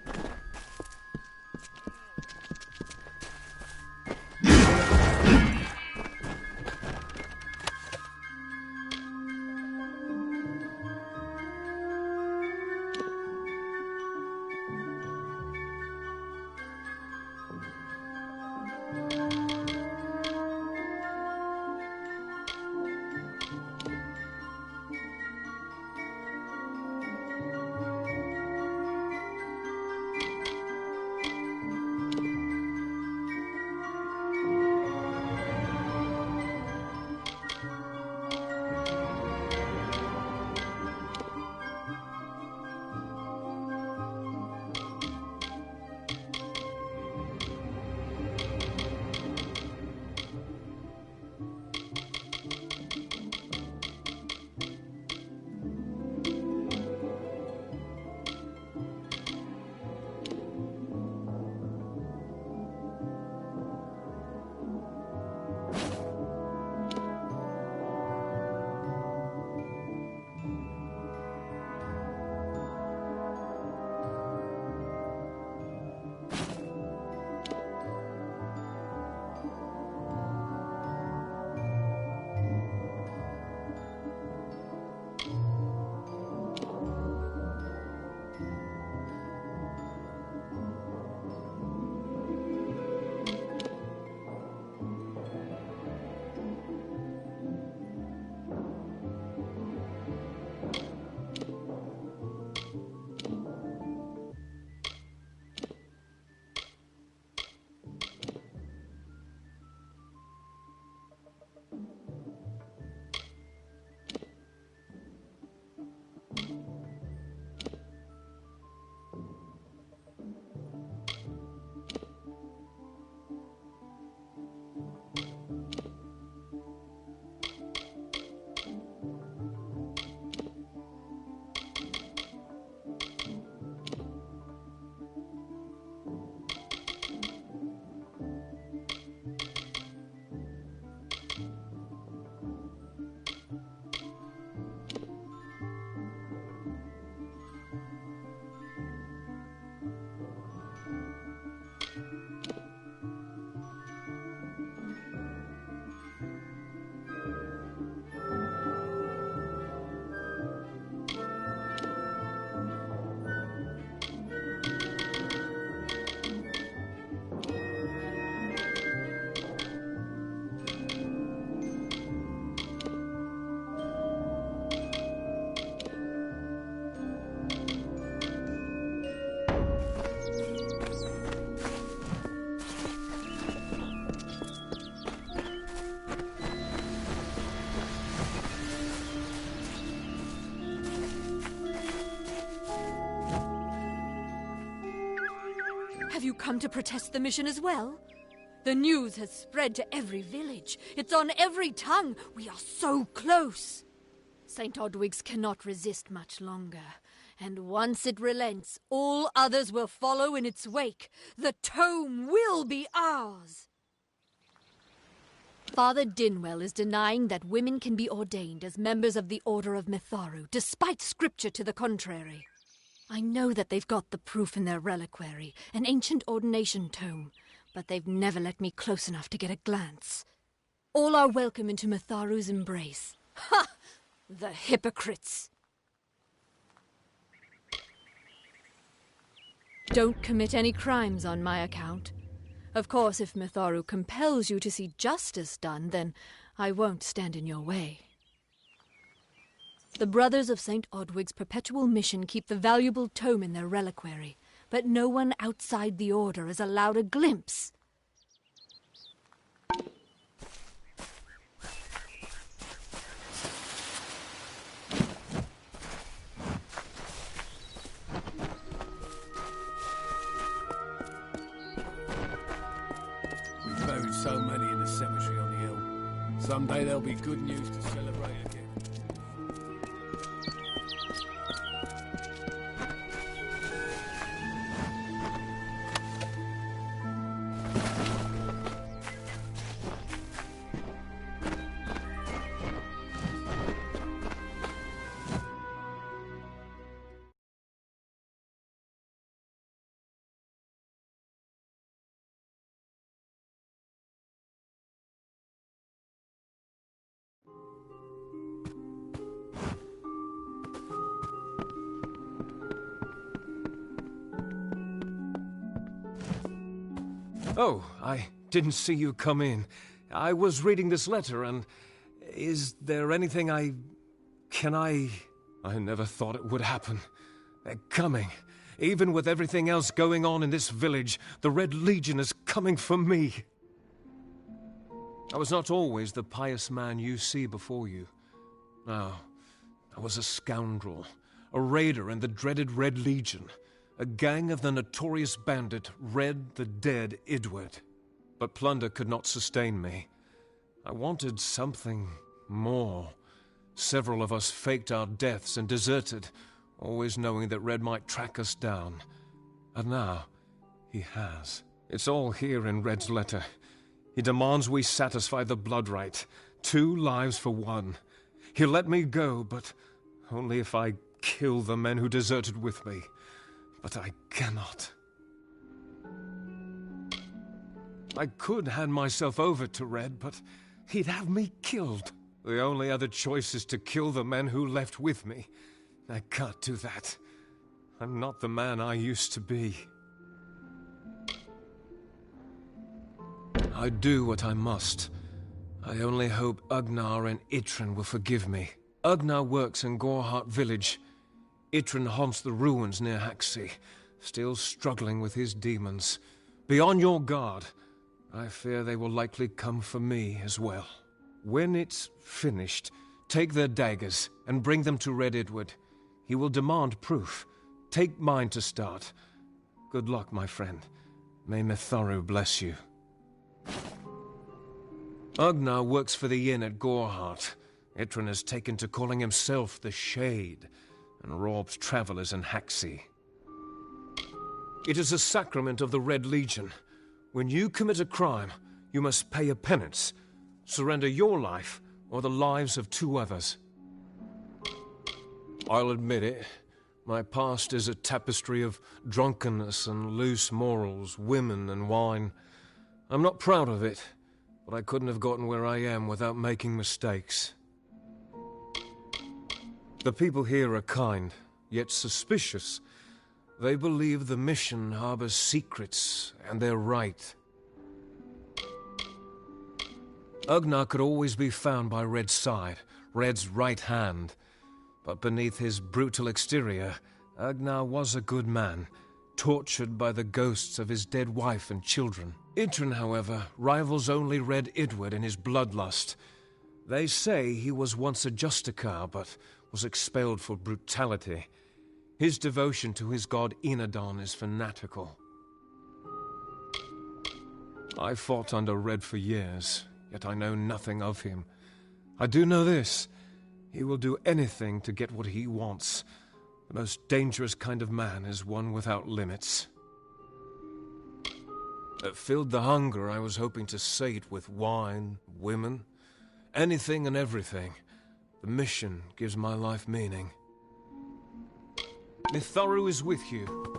you come to protest the mission as well? The news has spread to every village. It's on every tongue. We are so close. St. Odwig's cannot resist much longer. And once it relents, all others will follow in its wake. The tome will be ours. Father Dinwell is denying that women can be ordained as members of the Order of Mitharu, despite scripture to the contrary. I know that they've got the proof in their reliquary, an ancient ordination tome, but they've never let me close enough to get a glance. All are welcome into Mitharu's embrace. Ha! The hypocrites! Don't commit any crimes on my account. Of course, if Mitharu compels you to see justice done, then I won't stand in your way. The Brothers of St. Odwig's perpetual mission keep the valuable tome in their reliquary, but no one outside the Order is allowed a glimpse. We've buried so many in the cemetery on the hill. Someday there'll be good news to celebrate again. Oh, I didn't see you come in. I was reading this letter, and is there anything I never thought it would happen. They're coming. Even with everything else going on in this village, the Red Legion is coming for me. I was not always the pious man you see before you. No, I was a scoundrel, a raider in the dreaded Red Legion. A gang of the notorious bandit, Red the Dead Idward. But plunder could not sustain me. I wanted something more. Several of us faked our deaths and deserted, always knowing that Red might track us down. And now, he has. It's all here in Red's letter. He demands we satisfy the blood rite. 2 lives for 1. He'll let me go, but only if I kill the men who deserted with me. But I cannot. I could hand myself over to Red, but he'd have me killed. The only other choice is to kill the men who left with me. I can't do that. I'm not the man I used to be. I do what I must. I only hope Ugnar and Itrin will forgive me. Ugnar works in Gorhart village. Itrin haunts the ruins near Haxi, still struggling with his demons. Be on your guard. I fear they will likely come for me as well. When it's finished, take their daggers and bring them to Red Idward. He will demand proof. Take mine to start. Good luck, my friend. May Mitharu bless you. Ugnar works for the inn at Gorhart. Itrin has taken to calling himself the Shade, and robs travelers in Haxi. It is a sacrament of the Red Legion. When you commit a crime, you must pay a penance. Surrender your life, or the lives of 2 others. I'll admit it. My past is a tapestry of drunkenness and loose morals, women and wine. I'm not proud of it, but I couldn't have gotten where I am without making mistakes. The people here are kind, yet suspicious. They believe the mission harbors secrets, and they're right. Ugnar could always be found by Red's side, Red's right hand. But beneath his brutal exterior, Ugnar was a good man, tortured by the ghosts of his dead wife and children. Itrin, however, rivals only Red Idward in his bloodlust. They say he was once a Justicar, but was expelled for brutality. His devotion to his god Enadon is fanatical. I fought under Red for years, yet I know nothing of him. I do know this. He will do anything to get what he wants. The most dangerous kind of man is one without limits. That filled the hunger I was hoping to sate with wine, women, anything and everything. The mission gives my life meaning. Mitharu is with you.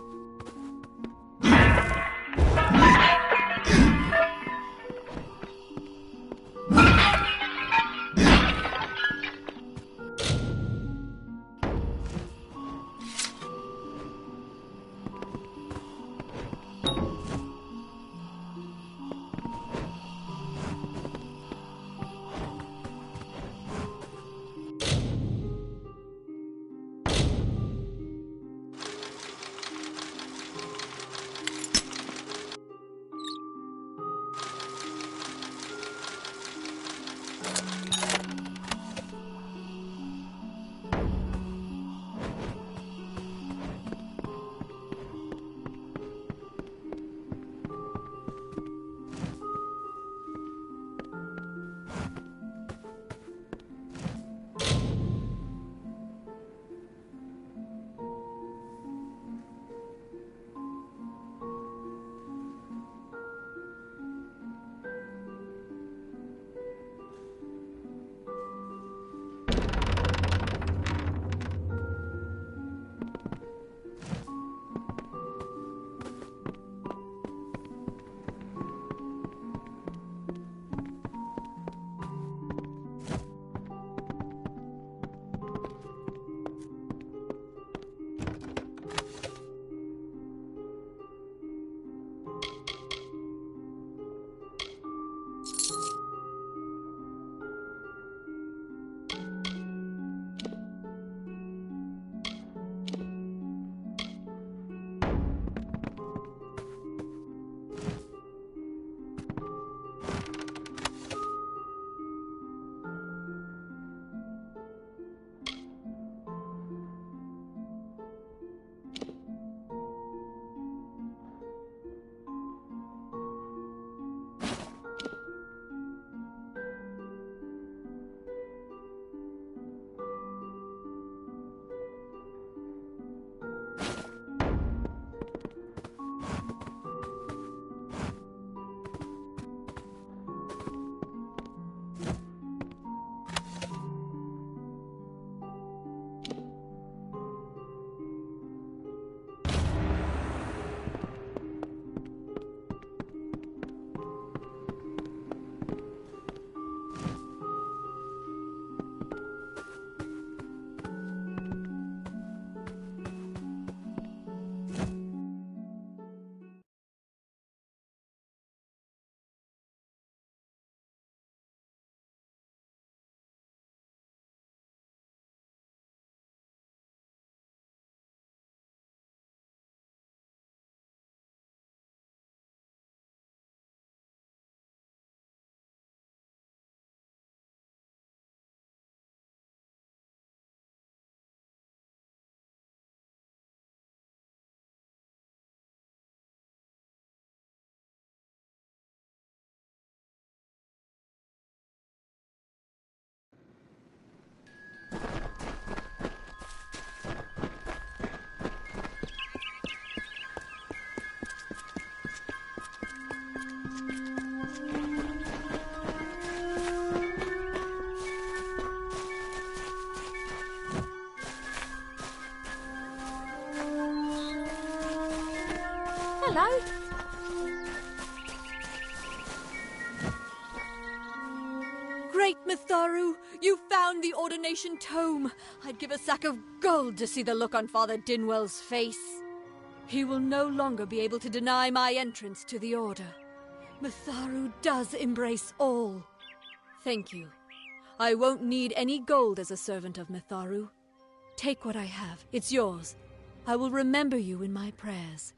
Hello. Great Mitharu, you found the ordination tome. I'd give a sack of gold to see the look on Father Dinwell's face. He will no longer be able to deny my entrance to the order. Mitharu does embrace all. Thank you. I won't need any gold as a servant of Mitharu. Take what I have. It's yours. I will remember you in my prayers.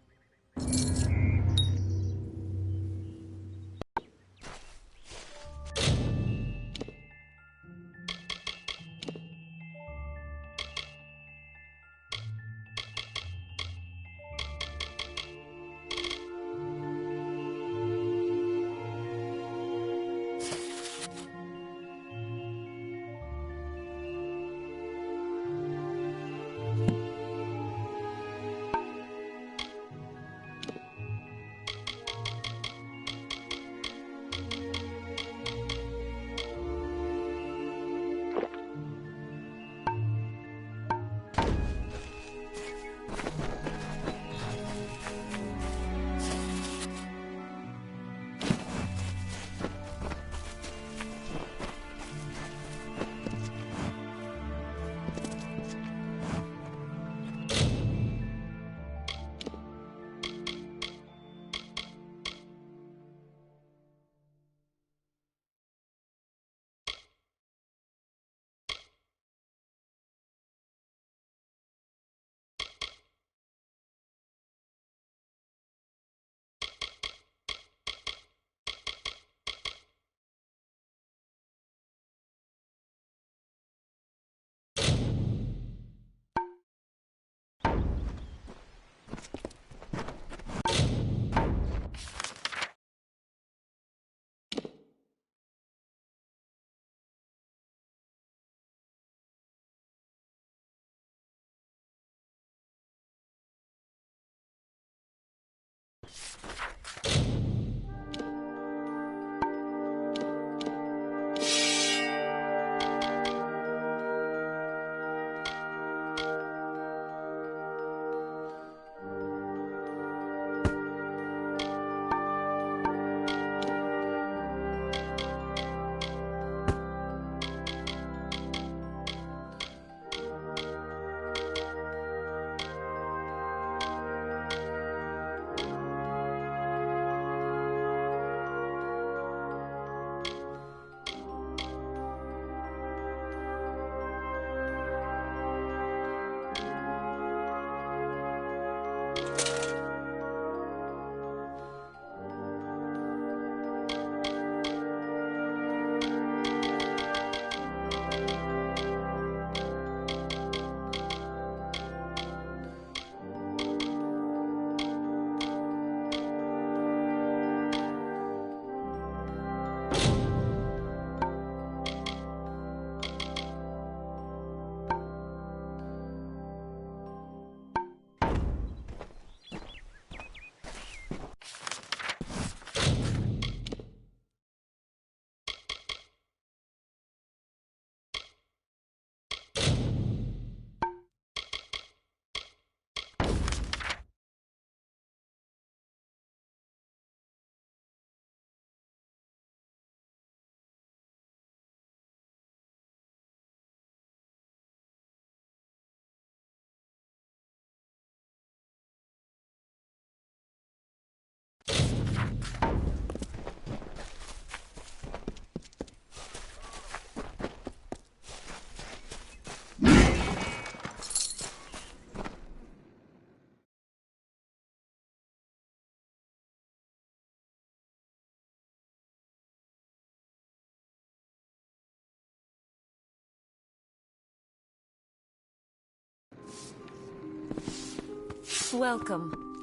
Welcome.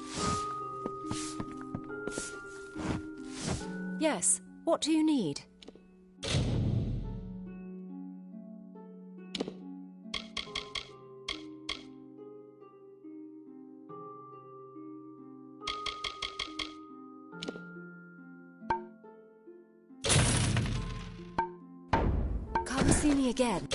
Yes, what do you need? Come see me again.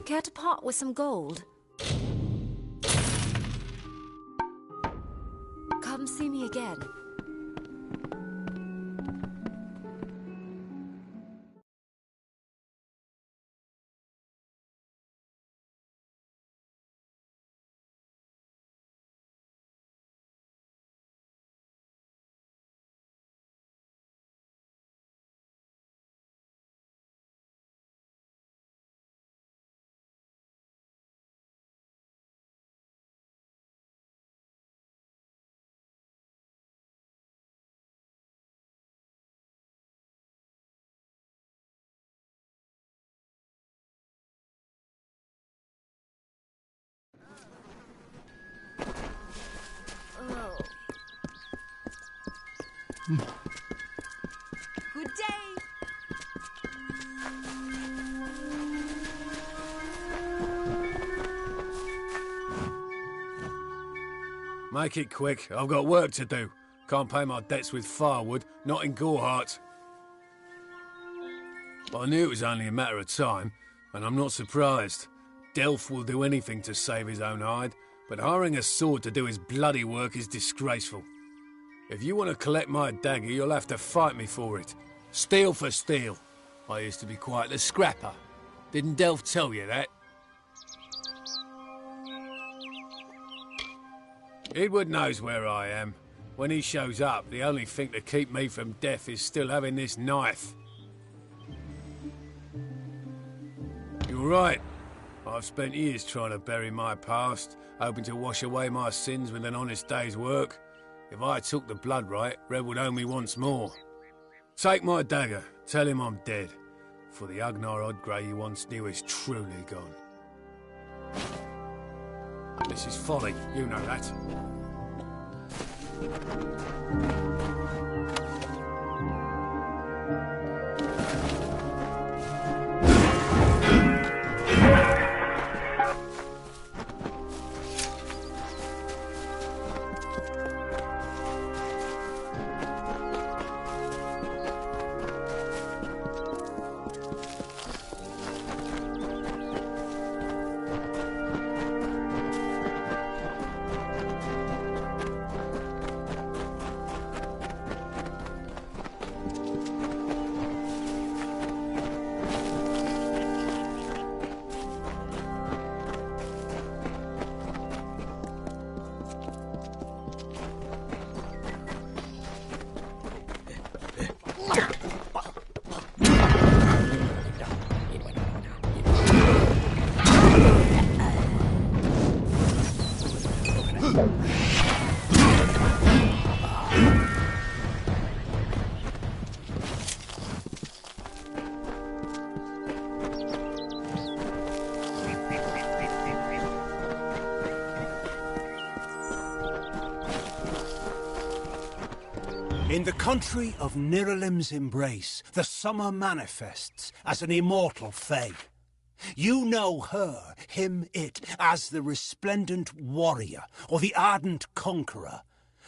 Care to part with some gold? Come see me again. Good day. Make it quick. I've got work to do. Can't pay my debts with firewood, not in Gorehart. But I knew it was only a matter of time, and I'm not surprised. Delph will do anything to save his own hide, but hiring a sword to do his bloody work is disgraceful. If you want to collect my dagger, you'll have to fight me for it. Steel for steel. I used to be quite the scrapper. Didn't Delph tell you that? Edward knows where I am. When he shows up, the only thing to keep me from death is still having this knife. You're right. I've spent years trying to bury my past, hoping to wash away my sins with an honest day's work. If I took the blood right, Red would owe me once more. Take my dagger, tell him I'm dead, for the Agnar Odgrey he once knew is truly gone. This is folly, you know that. In the country of Niralim's embrace, the summer manifests as an immortal fae. You know her, him, it, as the resplendent warrior, or the ardent conqueror.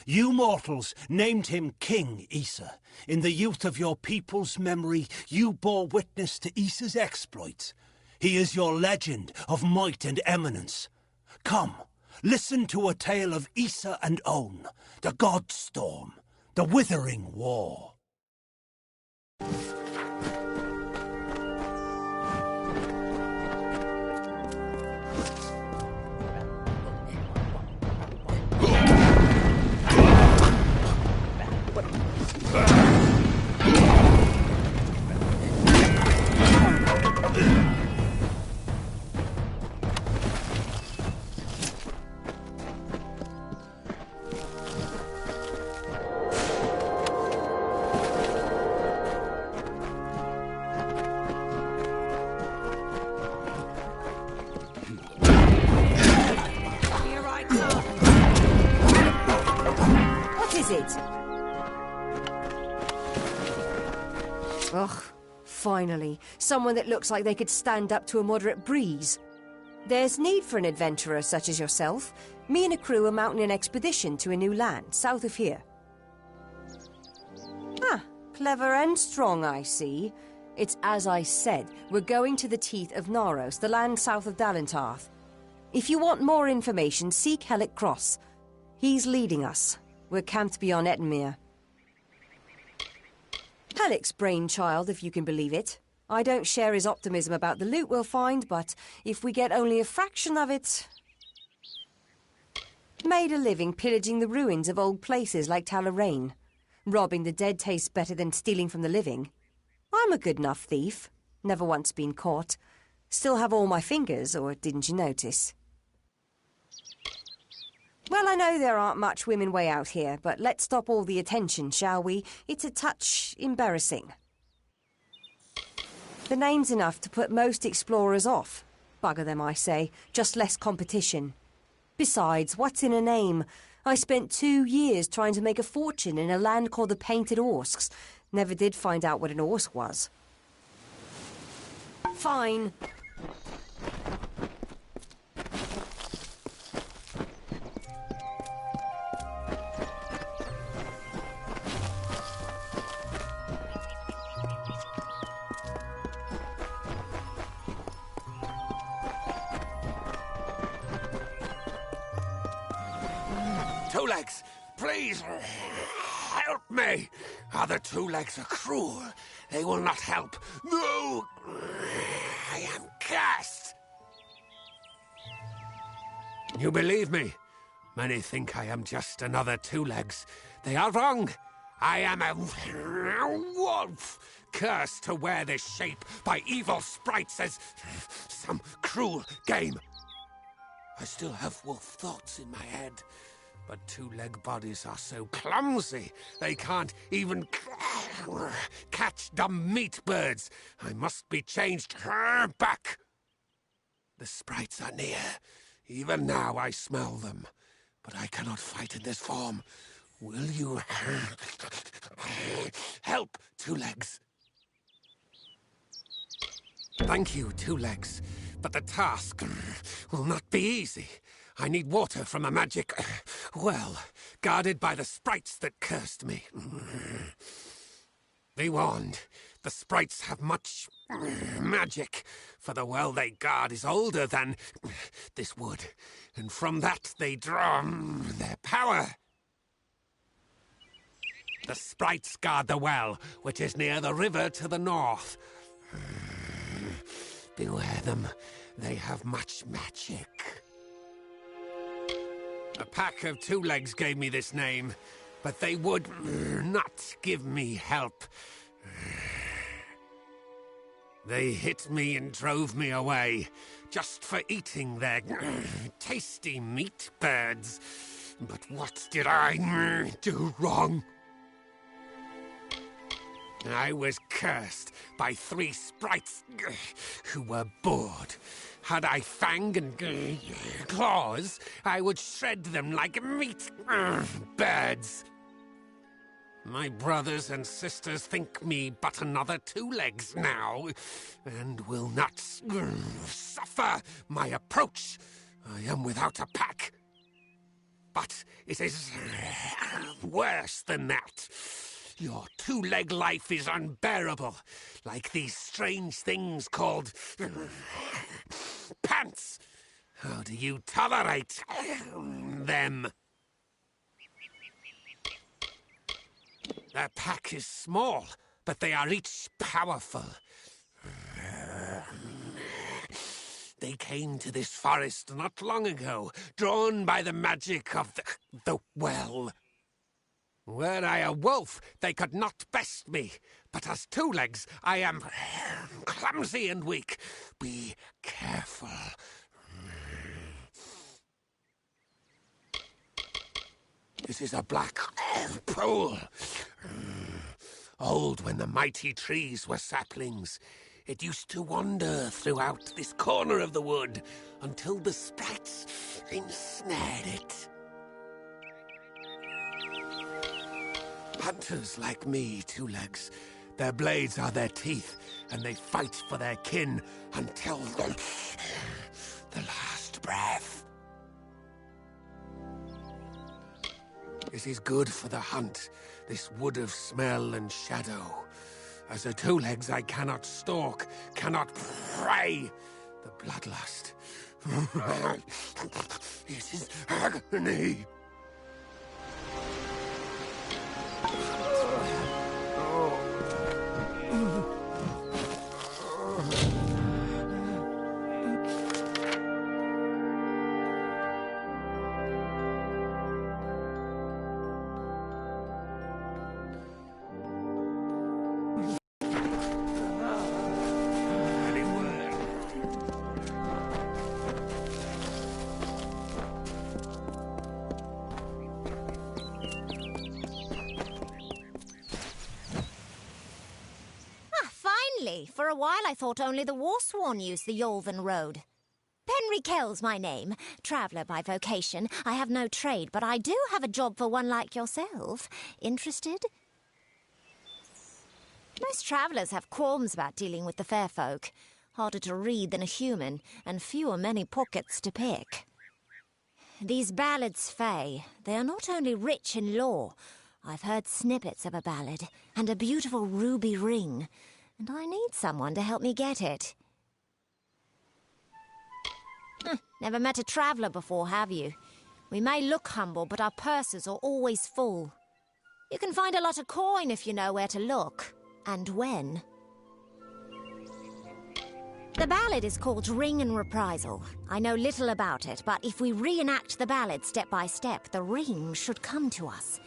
You mortals named him King Issa. In the youth of your people's memory, you bore witness to Issa's exploits. He is your legend of might and eminence. Come, listen to a tale of Issa and On, the God Storm, the Withering War. Ugh, finally. Someone that looks like they could stand up to a moderate breeze. There's need for an adventurer such as yourself. Me and a crew are mounting an expedition to a new land, south of here. Ah, clever and strong, I see. It's as I said, we're going to the teeth of Naros, the land south of Dalentarth. If you want more information, seek Hellick Cross. He's leading us. We're camped beyond Ettenmere. Hellick's brainchild, if you can believe it. I don't share his optimism about the loot we'll find, but if we get only a fraction of it... Made a living pillaging the ruins of old places like Talarain. Robbing the dead tastes better than stealing from the living. I'm a good enough thief. Never once been caught. Still have all my fingers, or didn't you notice? Well, I know there aren't much women way out here, but let's stop all the attention, shall we? It's a touch embarrassing. The name's enough to put most explorers off. Bugger them, I say. Just less competition. Besides, what's in a name? I spent 2 years trying to make a fortune in a land called the Painted Orsks. Never did find out what an Orsk was. Fine. Two Legs, please, help me. Other Two Legs are cruel. They will not help. No, I am cursed. You believe me? Many think I am just another Two Legs. They are wrong. I am a wolf, cursed to wear this shape by evil sprites as some cruel game. I still have wolf thoughts in my head. But two-leg bodies are so clumsy, they can't even catch dumb meat birds. I must be changed back. The sprites are near. Even now I smell them. But I cannot fight in this form. Will you help, Two Legs? Thank you, Two Legs. But the task will not be easy. I need water from a magic well, guarded by the sprites that cursed me. Be warned, the sprites have much magic, for the well they guard is older than this wood, and from that they draw their power. The sprites guard the well, which is near the river to the north. Beware them, they have much magic. A pack of Two Legs gave me this name, but they would not give me help. They hit me and drove me away, just for eating their tasty meat birds. But what did I do wrong? I was cursed by 3 sprites who were bored. Had I fang and claws, I would shred them like meat birds. My brothers and sisters think me but another two legs now, and will not suffer my approach. I am without a pack. But it is worse than that. Your two-leg life is unbearable, like these strange things called pants. How do you tolerate them? Their pack is small, but they are each powerful. They came to this forest not long ago, drawn by the magic of the well. Were I a wolf, they could not best me, but as two legs, I am clumsy and weak. Be careful. This is a black pool. Old when the mighty trees were saplings. It used to wander throughout this corner of the wood until the sprites ensnared it. Hunters like me, two legs. Their blades are their teeth, and they fight for their kin until the last breath. This is good for the hunt, this wood of smell and shadow. As a two legs, I cannot stalk, cannot prey. The bloodlust. It is agony. For a while I thought only the Warsworn used the Yolven Road. Penry Kell's my name, traveller by vocation. I have no trade, but I do have a job for one like yourself. Interested? Most travellers have qualms about dealing with the fair folk. Harder to read than a human, and fewer many pockets to pick. These ballads, Fae, they are not only rich in lore. I've heard snippets of a ballad, and a beautiful ruby ring. And I need someone to help me get it. Never met a traveller before, have you? We may look humble, but our purses are always full. You can find a lot of coin if you know where to look, and when. The ballad is called Ring and Reprisal. I know little about it, but if we reenact the ballad step by step, the ring should come to us.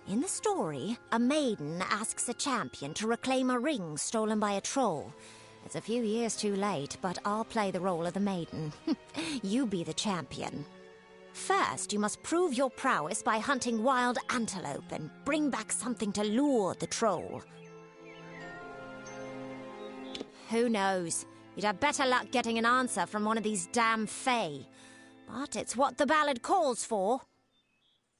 In the story, a maiden asks a champion to reclaim a ring stolen by a troll. It's a few years too late, but I'll play the role of the maiden. You be the champion. First, you must prove your prowess by hunting wild antelope and bring back something to lure the troll. Who knows? You'd have better luck getting an answer from one of these damn Fae. But it's what the ballad calls for.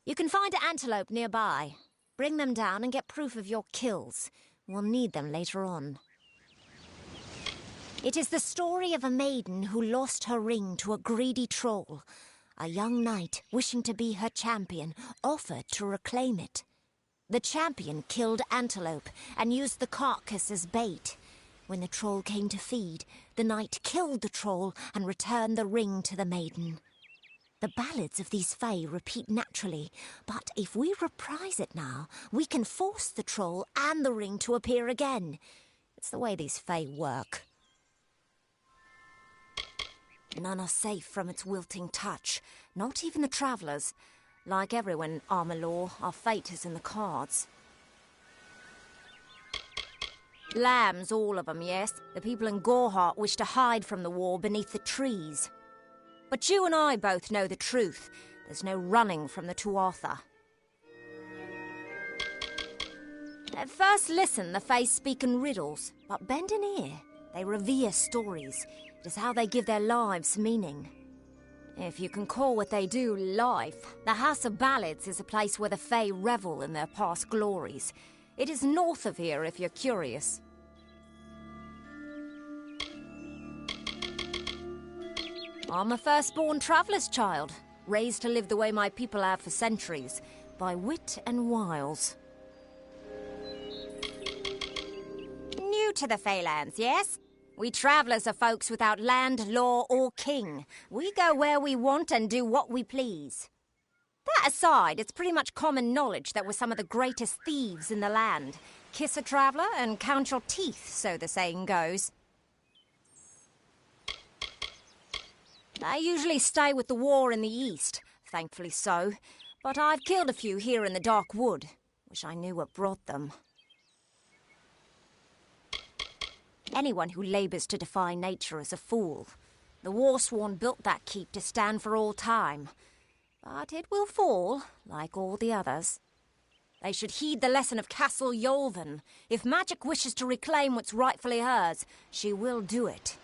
You can find an antelope nearby. Bring them down and get proof of your kills. We'll need them later on. It is the story of a maiden who lost her ring to a greedy troll. A young knight, wishing to be her champion, offered to reclaim it. The champion killed antelope and used the carcass as bait. When the troll came to feed, the knight killed the troll and returned the ring to the maiden. The ballads of these Fae repeat naturally, but if we reprise it now, we can force the troll and the ring to appear again. It's the way these Fae work. None are safe from its wilting touch, not even the travellers. Like everyone in Amalur, our fate is in the cards. Lambs, all of them, yes. The people in Gorhart wish to hide from the war beneath the trees. But you and I both know the truth. There's no running from the Tuatha. At first listen, the Fae speak in riddles, but bend an ear. They revere stories. It is how they give their lives meaning. If you can call what they do life, the House of Ballads is a place where the Fae revel in their past glories. It is north of here if you're curious. I'm a firstborn traveller's child, raised to live the way my people have for centuries, by wit and wiles. New to the Feylands, yes? We travellers are folks without land, law or king. We go where we want and do what we please. That aside, it's pretty much common knowledge that we're some of the greatest thieves in the land. Kiss a traveller and count your teeth, so the saying goes. I usually stay with the war in the east, thankfully so, but I've killed a few here in the Dark Wood. Wish I knew what brought them. Anyone who labours to defy nature is a fool. The Warsworn built that keep to stand for all time. But it will fall, like all the others. They should heed the lesson of Castle Yolven. If magic wishes to reclaim what's rightfully hers, she will do it.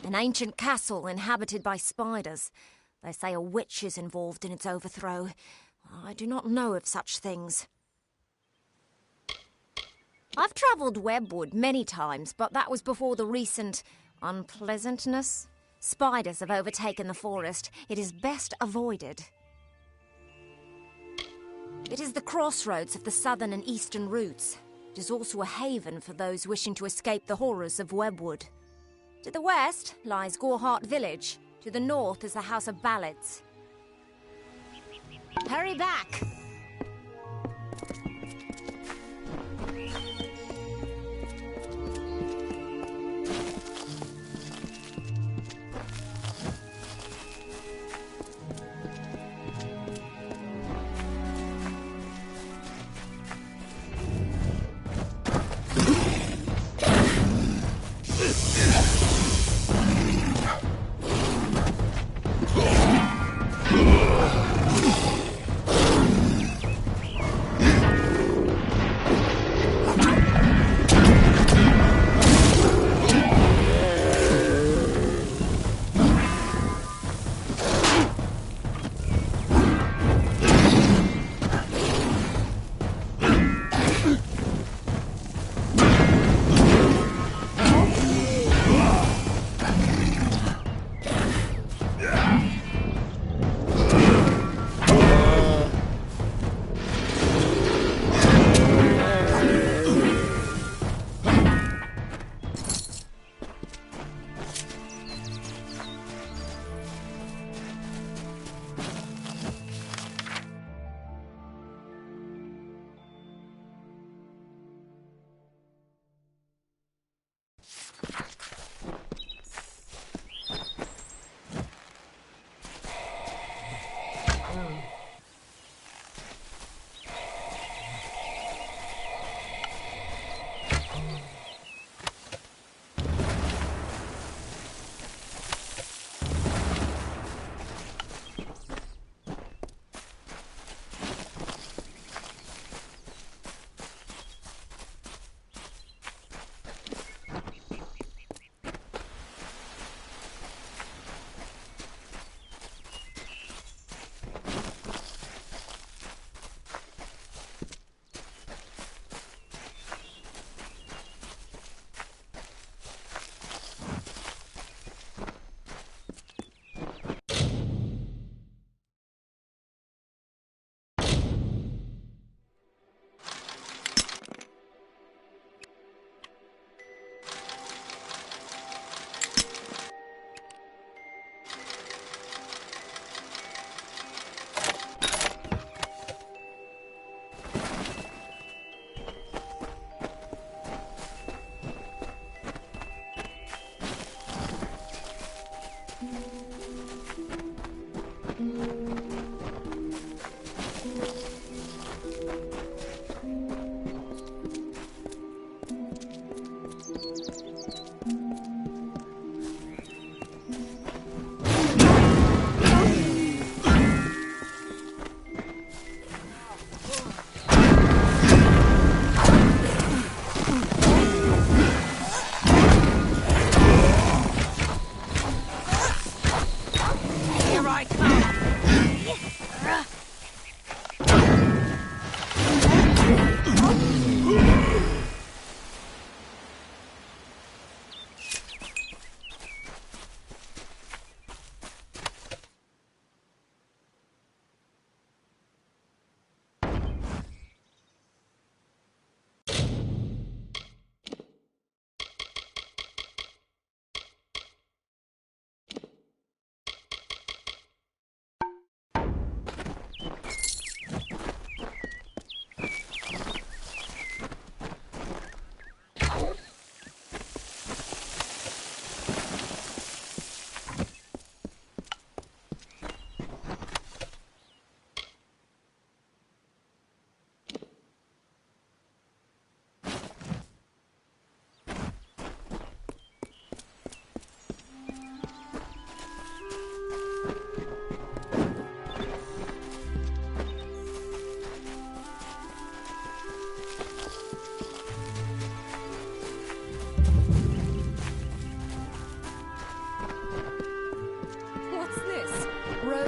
An ancient castle inhabited by spiders. They say a witch is involved in its overthrow. I do not know of such things. I've travelled Webwood many times, but that was before the recent unpleasantness. Spiders have overtaken the forest. It is best avoided. It is the crossroads of the southern and eastern routes. It is also a haven for those wishing to escape the horrors of Webwood. To the west lies Gorehart Village. To the north is the House of Ballads. Hurry back!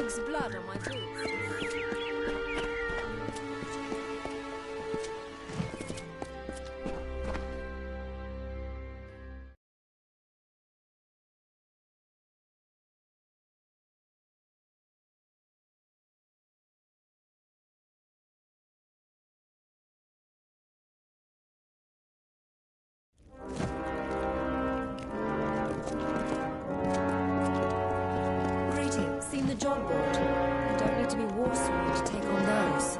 Odwig's blood on my boots. Seen the job board? You don't need to be warsworn to take on those.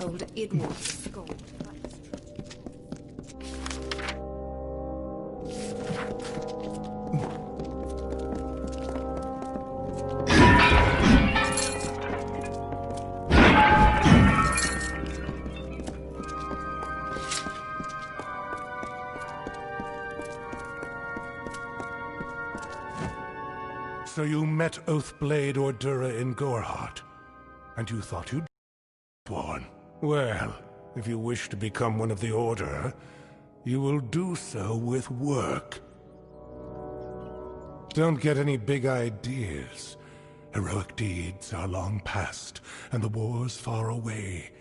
Old Idward scold. So you met Oathblade Ordura in Gorehart, and you thought you'd sworn. Well, if you wish to become one of the Order, you will do so with work. Don't get any big ideas. Heroic deeds are long past, and the war's far away.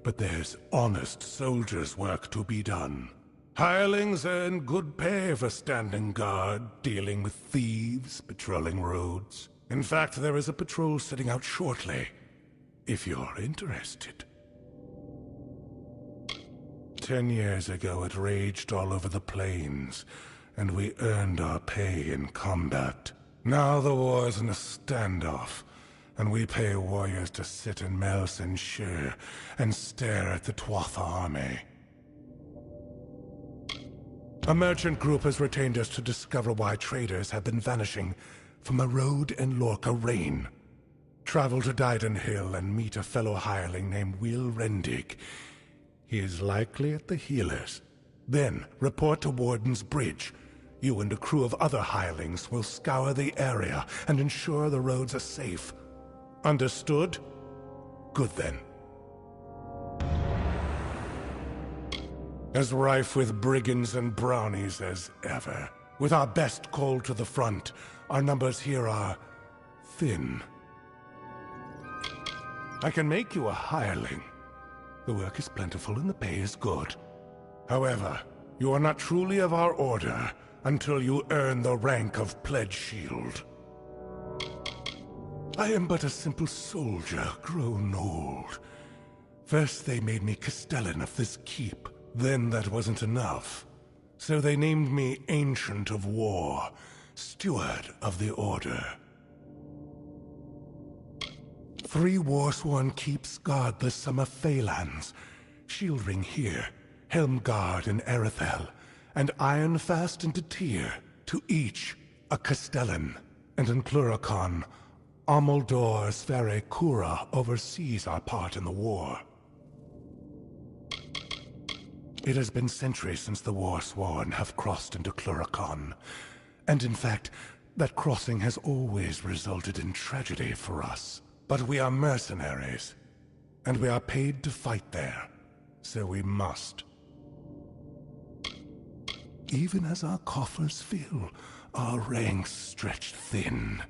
But there's honest soldiers' work to be done. Hirelings earn good pay for standing guard, dealing with thieves, patrolling roads. In fact, there is a patrol setting out shortly, if you're interested. 10 years ago, it raged all over the plains, and we earned our pay in combat. Now the war's in a standoff, and we pay warriors to sit in Melsenshire and stare at the Tuatha army. A merchant group has retained us to discover why traders have been vanishing from a road in Lorca Rain. Travel to Dyden Hill and meet a fellow hireling named Will Rendig. He is likely at the healers. Then report to Warden's Bridge. You and a crew of other hirelings will scour the area and ensure the roads are safe. Understood? Good then. As rife with brigands and brownies as ever. With our best called to the front, our numbers here are thin. I can make you a hireling. The work is plentiful and the pay is good. However, you are not truly of our order until you earn the rank of Pledge Shield. I am but a simple soldier, grown old. First they made me Castellan of this keep. Then that wasn't enough. So they named me Ancient of War, Steward of the Order. 3 Warsworn keeps guard the Summer Phalanx. Shieldring here, Helmguard in Erethel, and Ironfast in Detir, to each a Castellan. And in Cluracon, Amalur Sverre Kura oversees our part in the war. It has been centuries since the Warsworn have crossed into Cluracon. And in fact, that crossing has always resulted in tragedy for us. But we are mercenaries, and we are paid to fight there, so we must. Even as our coffers fill, our ranks stretch thin.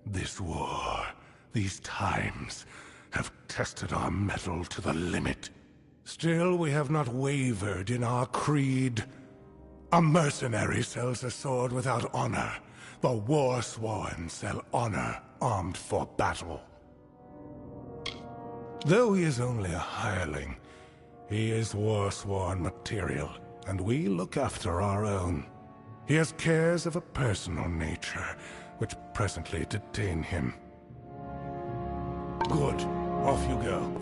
This war, these times, have tested our mettle to the limit. Still, we have not wavered in our creed. A mercenary sells a sword without honor. The Warsworn sell honor armed for battle. Though he is only a hireling, he is Warsworn material, and we look after our own. He has cares of a personal nature, which presently detain him. Good. Off you go.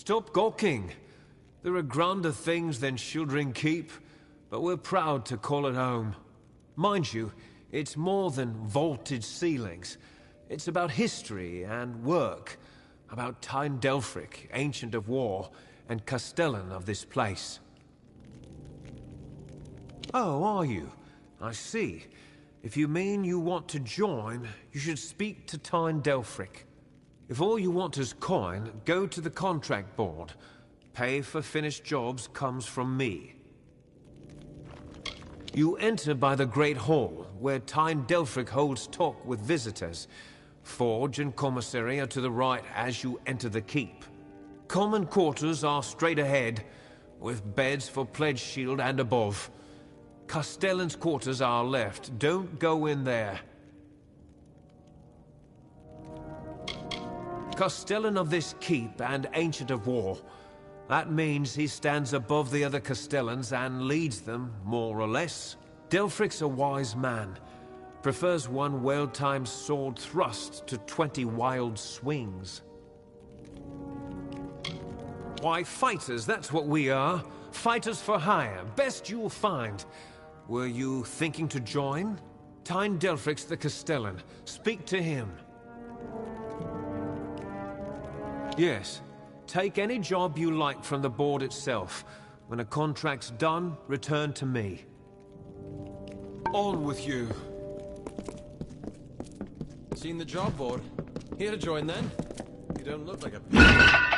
Stop gawking. There are grander things than Shieldring Keep, but we're proud to call it home. Mind you, it's more than vaulted ceilings. It's about history and work, about Tyne Delphric, Ancient of War, and Castellan of this place. Oh, are you? I see. If you mean you want to join, you should speak to Tyne Delphric. If all you want is coin, go to the contract board. Pay for finished jobs comes from me. You enter by the Great Hall, where Tyne Delphric holds talk with visitors. Forge and commissary are to the right as you enter the keep. Common quarters are straight ahead, with beds for Pledge Shield and above. Castellan's quarters are left. Don't go in there. Castellan of this keep and Ancient of War. That means he stands above the other Castellans and leads them, more or less. Delphric's a wise man. Prefers one well-timed sword thrust to 20 wild swings. Why, fighters, that's what we are. Fighters for hire, best you'll find. Were you thinking to join? Tyne Delphric's the Castellan. Speak to him. Yes. Take any job you like from the board itself. When a contract's done, return to me. On with you. Seen the job board? Here to join then? You don't look like a...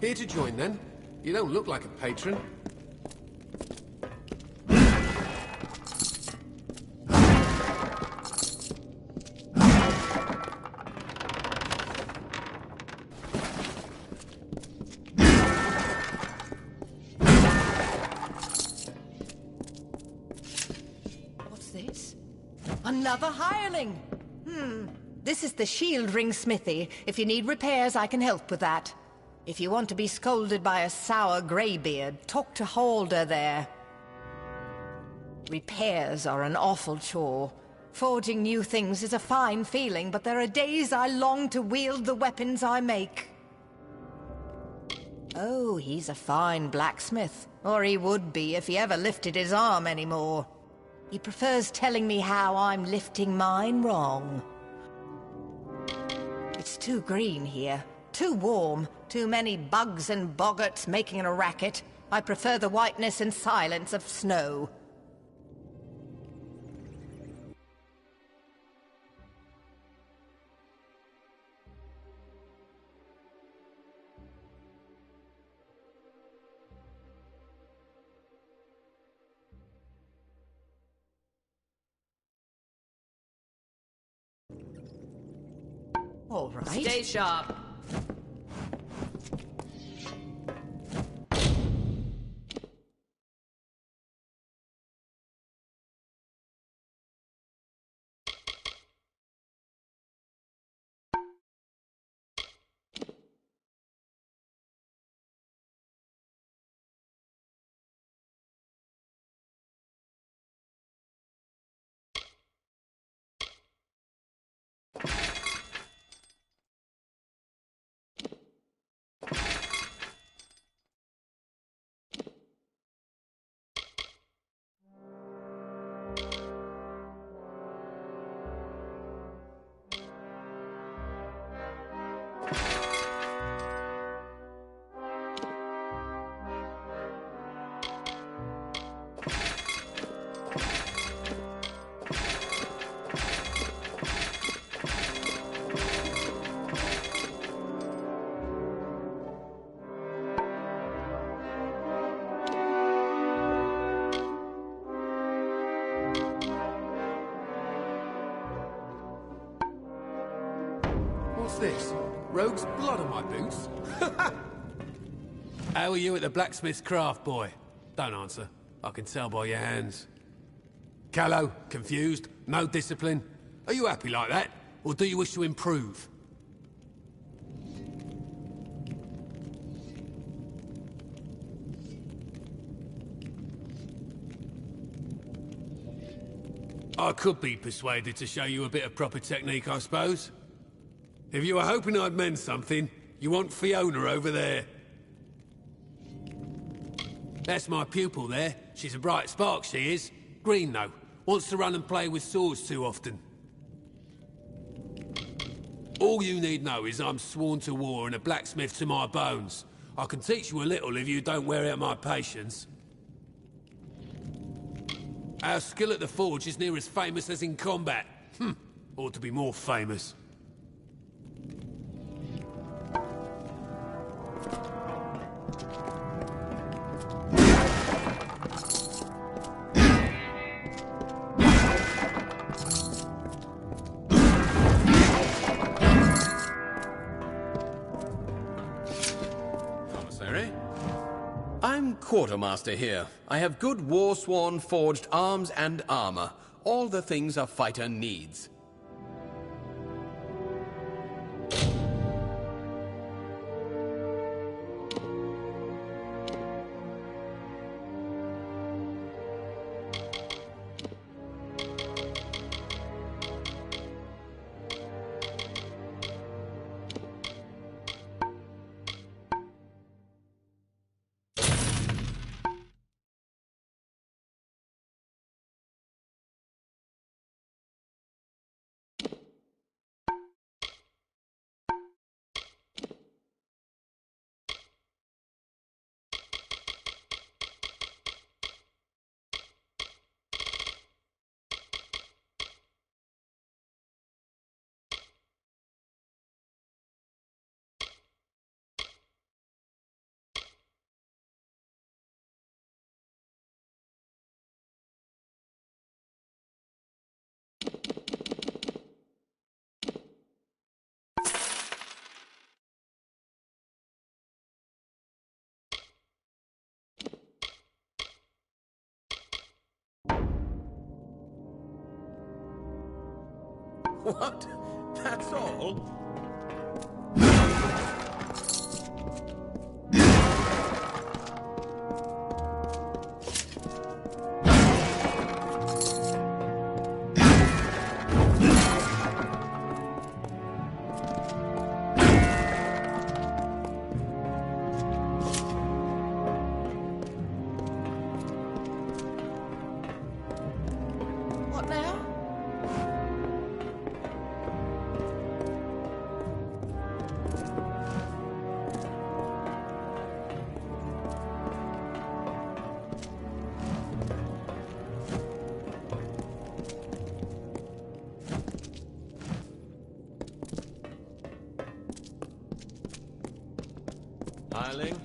Here to join, then? You don't look like a patron. What's this? Another hireling! This is the shield ring smithy. If you need repairs, I can help with that. If you want to be scolded by a sour greybeard, talk to Halder there. Repairs are an awful chore. Forging new things is a fine feeling, but there are days I long to wield the weapons I make. Oh, he's a fine blacksmith. Or he would be if he ever lifted his arm anymore. He prefers telling me how I'm lifting mine wrong. It's too green here. Too warm. Too many bugs and boggarts making a racket. I prefer the whiteness and silence of snow. All right. Stay sharp. What's this? Rogue's blood on my boots? How are you at the blacksmith's craft, boy? Don't answer. I can tell by your hands. Callow, confused, no discipline. Are you happy like that? Or do you wish to improve? I could be persuaded to show you a bit of proper technique, I suppose. If you were hoping I'd mend something, you want Fiona over there. That's my pupil there. She's a bright spark, she is. Green, though. Wants to run and play with swords too often. All you need know is I'm sworn to war and a blacksmith to my bones. I can teach you a little if you don't wear out my patience. Our skill at the forge is near as famous as in combat. Ought to be more famous. I'm quartermaster here. I have good war-sworn forged arms and armor. All the things a fighter needs. What? That's all? What now? Hireling?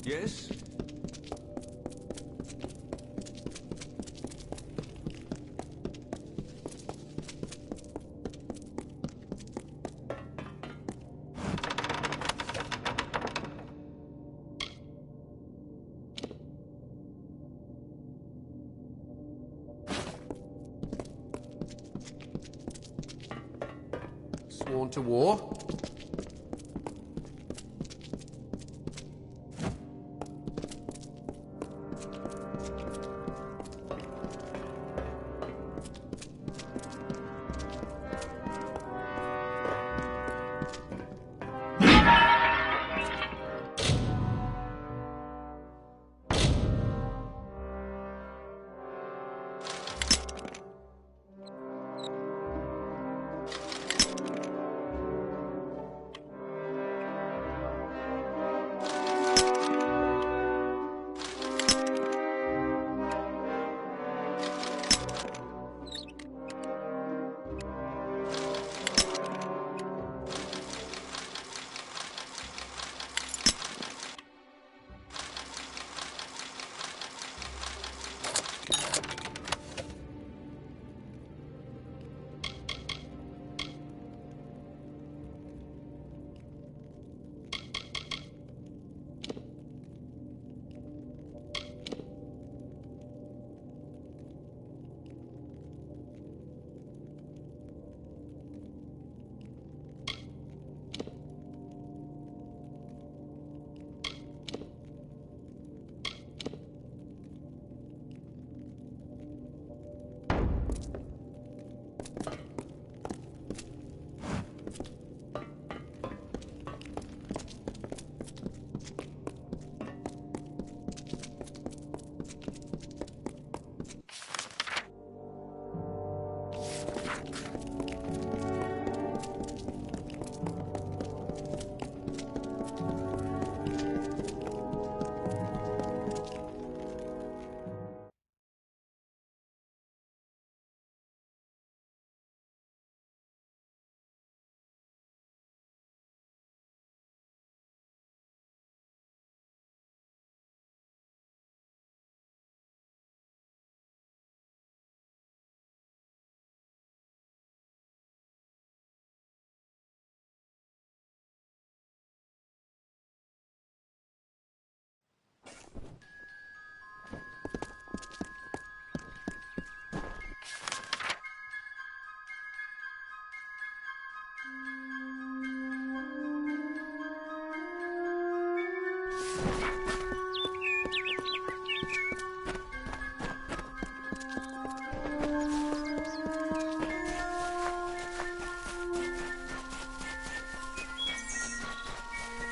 Yes? Sworn to war?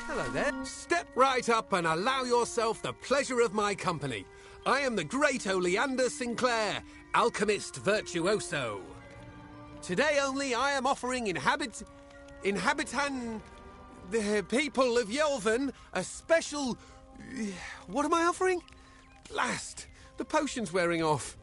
Hello there. Step right up and allow yourself the pleasure of my company. I am the great Oleander Sinclair, alchemist virtuoso. Today only I am offering the people of Yelvan a special... What am I offering? Blast! The potion's wearing off.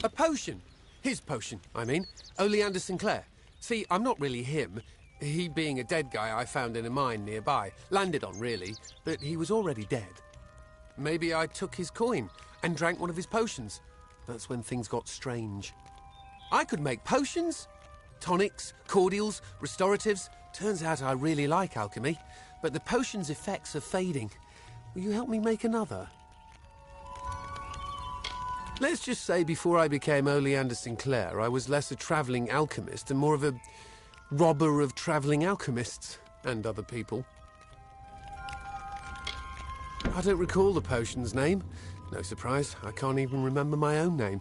A potion. His potion, I mean. Oleander Sinclair. See, I'm not really him. He being a dead guy I found in a mine nearby. Landed on, really, but he was already dead. Maybe I took his coin and drank one of his potions. That's when things got strange. I could make potions, tonics, cordials, restoratives. Turns out I really like alchemy. but the potion's effects are fading. Will you help me make another? Let's just say before I became Oleander Sinclair, I was less a travelling alchemist and more of a robber of travelling alchemists and other people. I don't recall the potion's name. No surprise, I can't even remember my own name.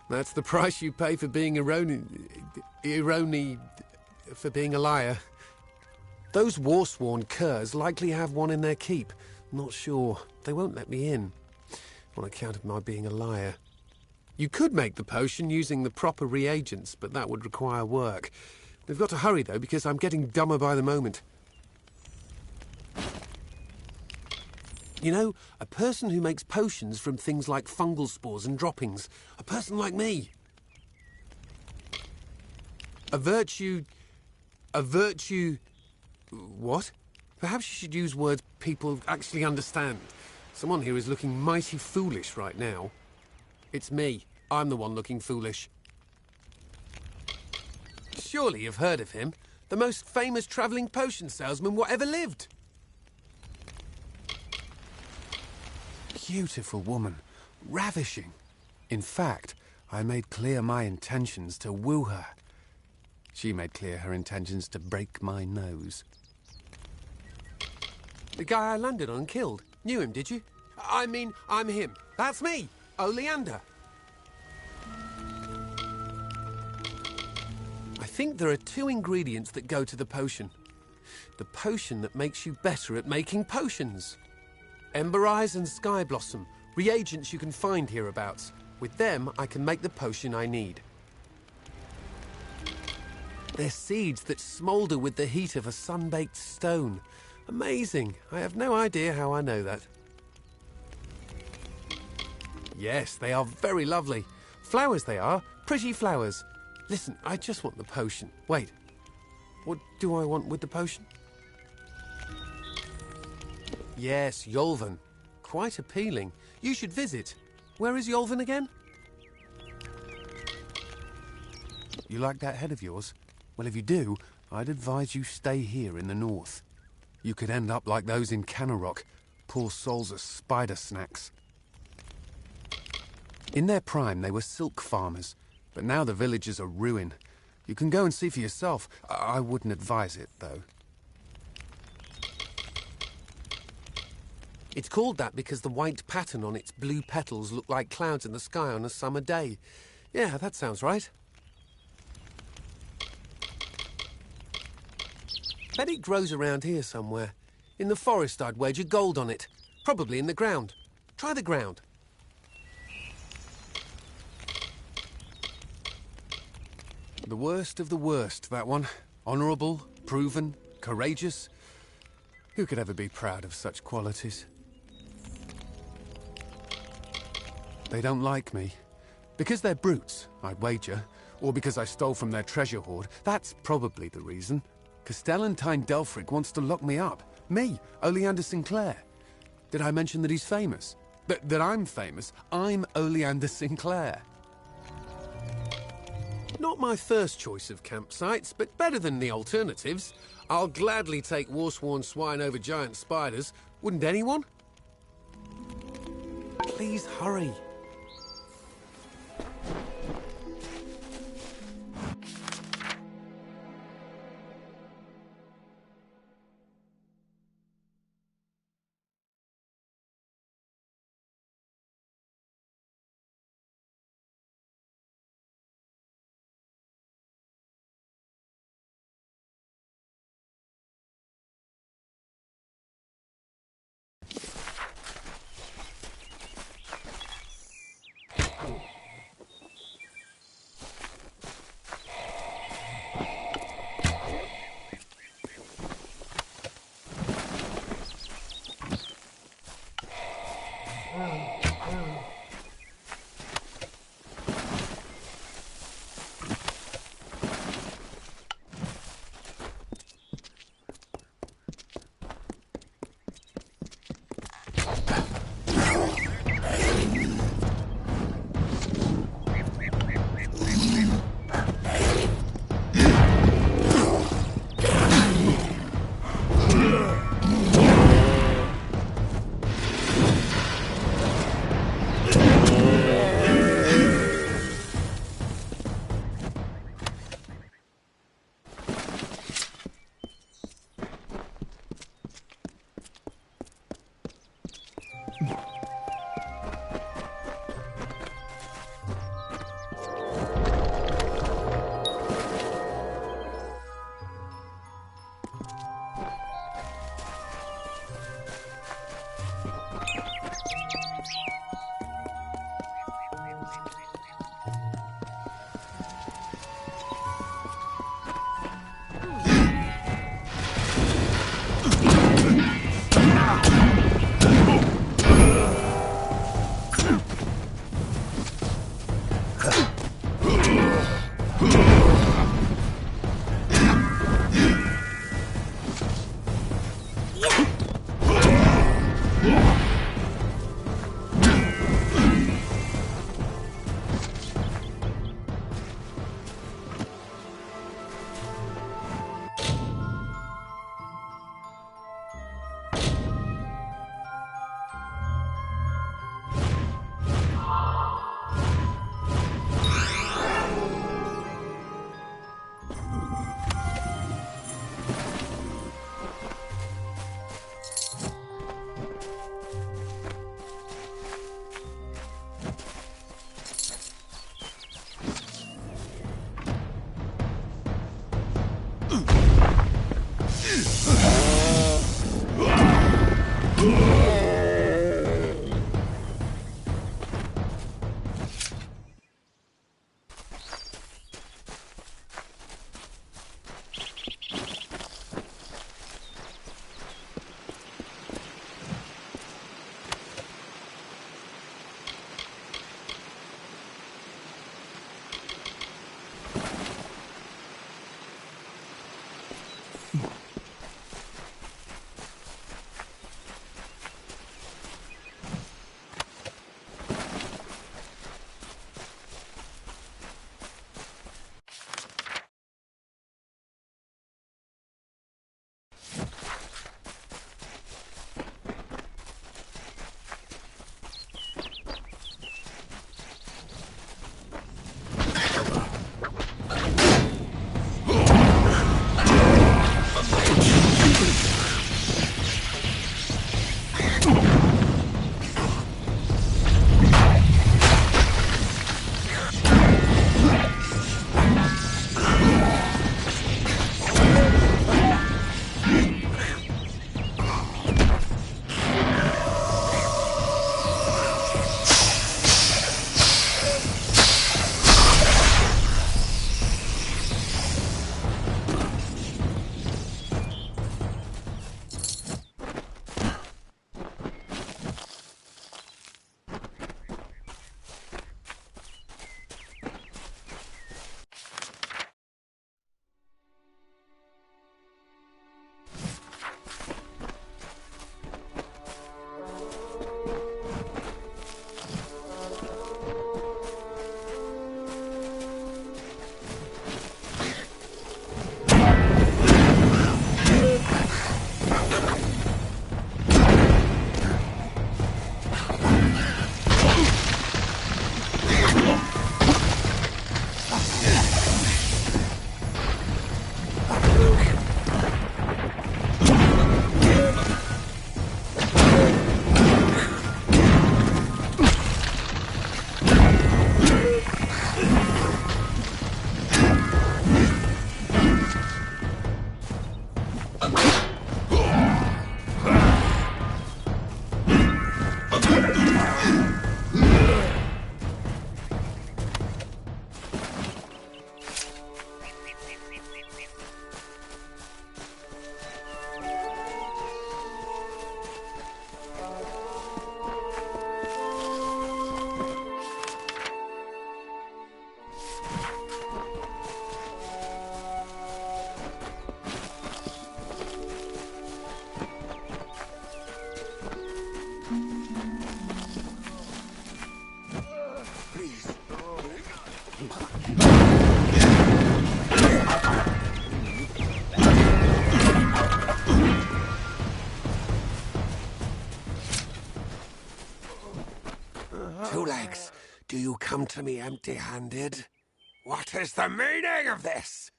That's the price you pay for being for being a liar. Those war-sworn curs likely have one in their keep. Not sure. They won't let me in, on account of my being a liar. You could make the potion using the proper reagents, but that would require work. We've got to hurry, though, because I'm getting dumber by the moment. You know, a person who makes potions from things like fungal spores and droppings. A person like me. A virtue... What? Perhaps you should use words people actually understand. Someone here is looking mighty foolish right now. It's me. I'm the one looking foolish. Surely you've heard of him. The most famous travelling potion salesman whatever lived. Beautiful woman. Ravishing. In fact, I made clear my intentions to woo her. She made clear her intentions to break my nose. The guy I landed on and killed. Knew him, did you? I mean, I'm him. That's me, Oleander. I think there are 2 ingredients that go to the potion. The potion that makes you better at making potions. Ember Eyes and Sky Blossom, reagents you can find hereabouts. With them, I can make the potion I need. They're seeds that smoulder with the heat of a sun-baked stone. Amazing. I have no idea how I know that. Yes, they are very lovely. Flowers they are. Pretty flowers. Listen, I just want the potion. Wait. What do I want with the potion? Yes, Yolvan. Quite appealing. You should visit. Where is Yolvan again? You like that head of yours? Well, if you do, I'd advise you stay here in the north. You could end up like those in Canarok. Poor souls are spider snacks. In their prime, they were silk farmers, but now the village is a ruin. You can go and see for yourself. I wouldn't advise it, though. It's called that because the white pattern on its blue petals look like clouds in the sky on a summer day. Yeah, that sounds right. Bet it grows around here somewhere. In the forest, I'd wager gold on it. Probably in the ground. Try the ground. The worst of the worst, that one. Honourable, proven, courageous. Who could ever be proud of such qualities? They don't like me. Because they're brutes, I'd wager. Or because I stole from their treasure hoard. That's probably the reason. Castellantine Delfric wants to lock me up. Me, Oleander Sinclair. Did I mention that he's famous? That I'm famous? I'm Oleander Sinclair. Not my first choice of campsites, but better than the alternatives. I'll gladly take war-sworn swine over giant spiders. Wouldn't anyone? Please hurry. Two Legs, do you come to me empty-handed? What is the meaning of this?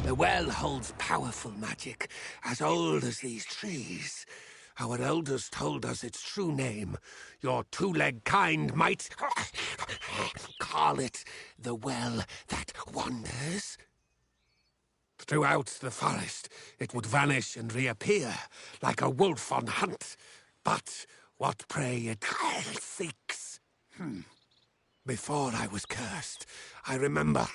The well holds powerful magic, as old as these trees. Our elders told us its true name. Your two-leg kind might call it the well that wanders. Throughout the forest, it would vanish and reappear, like a wolf on hunt. But what prey it seeks. Before I was cursed, I remember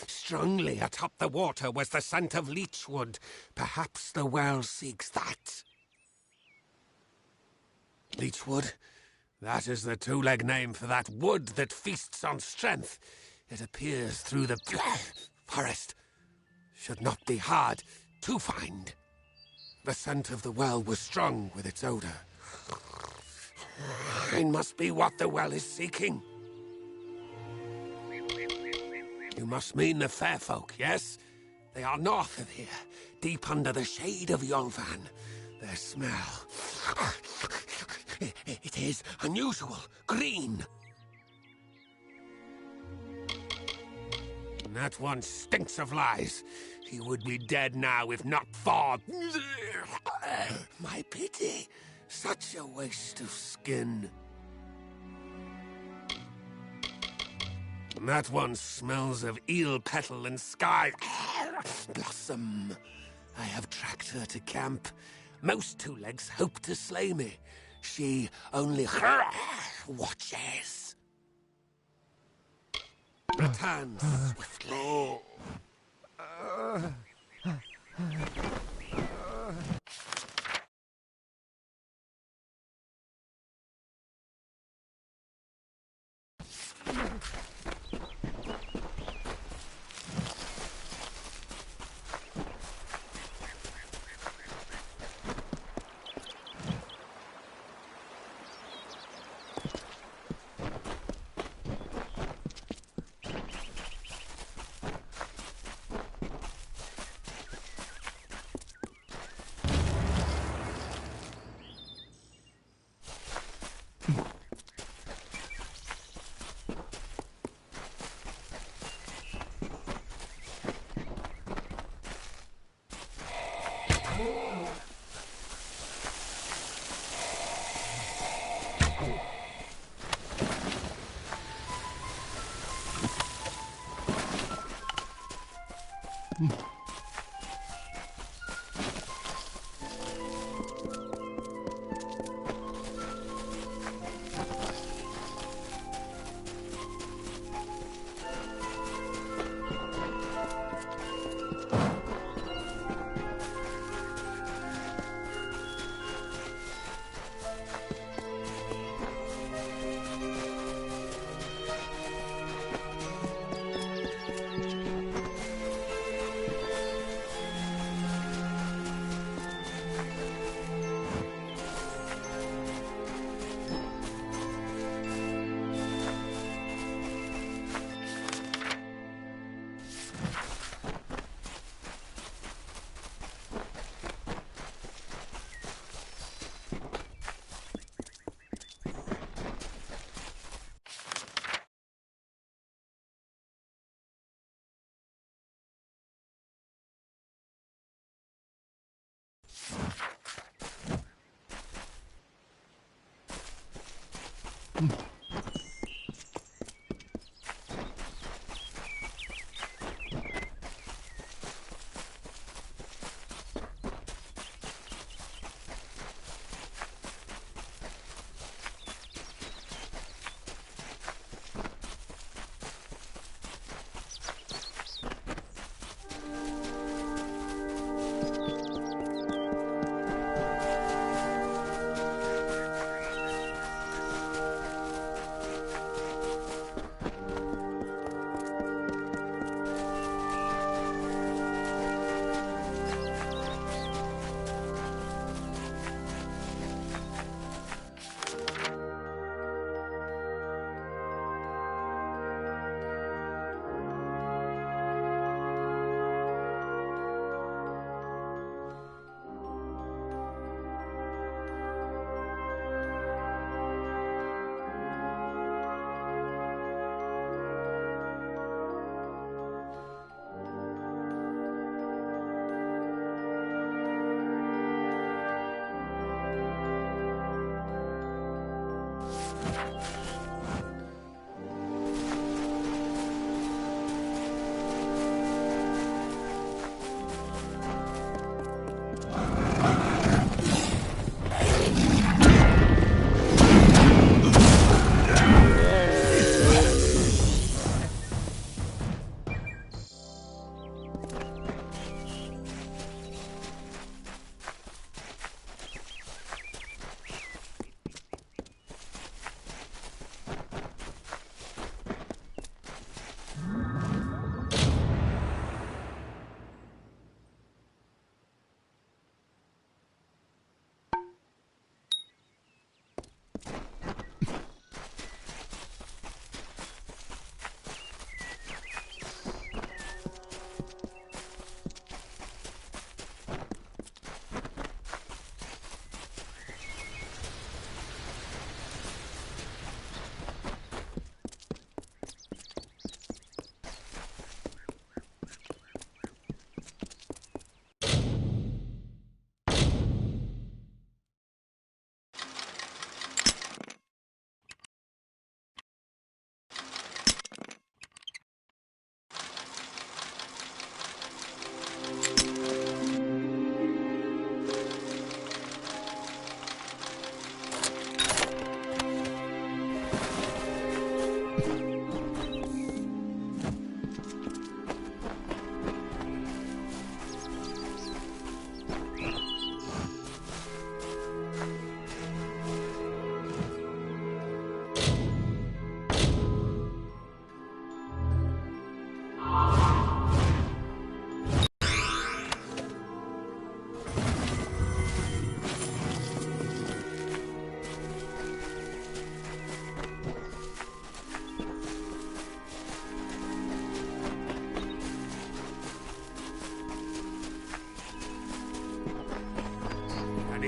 strongly atop the water was the scent of leechwood. Perhaps the well seeks that. Leechwood? That is the two-leg name for that wood that feasts on strength. It appears through the forest. Should not be hard to find. The scent of the well was strong with its odor. It must be what the well is seeking. You must mean the fair folk, yes? They are north of here, deep under the shade of Yolvan. Their smell... It is unusual, green. That one stinks of lies. He would be dead now if not for... My pity. Such a waste of skin. That one smells of eel petal and sky blossom. I have tracked her to camp. Most two-legs hope to slay me. She only watches. Return swiftly.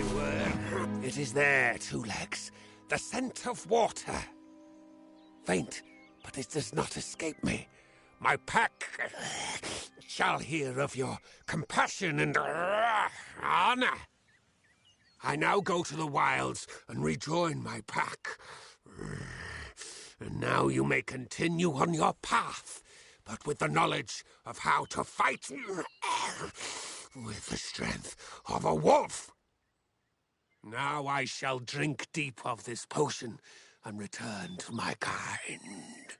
everywhere. It is there, Two Legs. The scent of water. Faint, but it does not escape me. My pack shall hear of your compassion and honor. I now go to the wilds and rejoin my pack. And now you may continue on your path, but with the knowledge of how to fight with the strength of a wolf. Now I shall drink deep of this potion and return to my kind.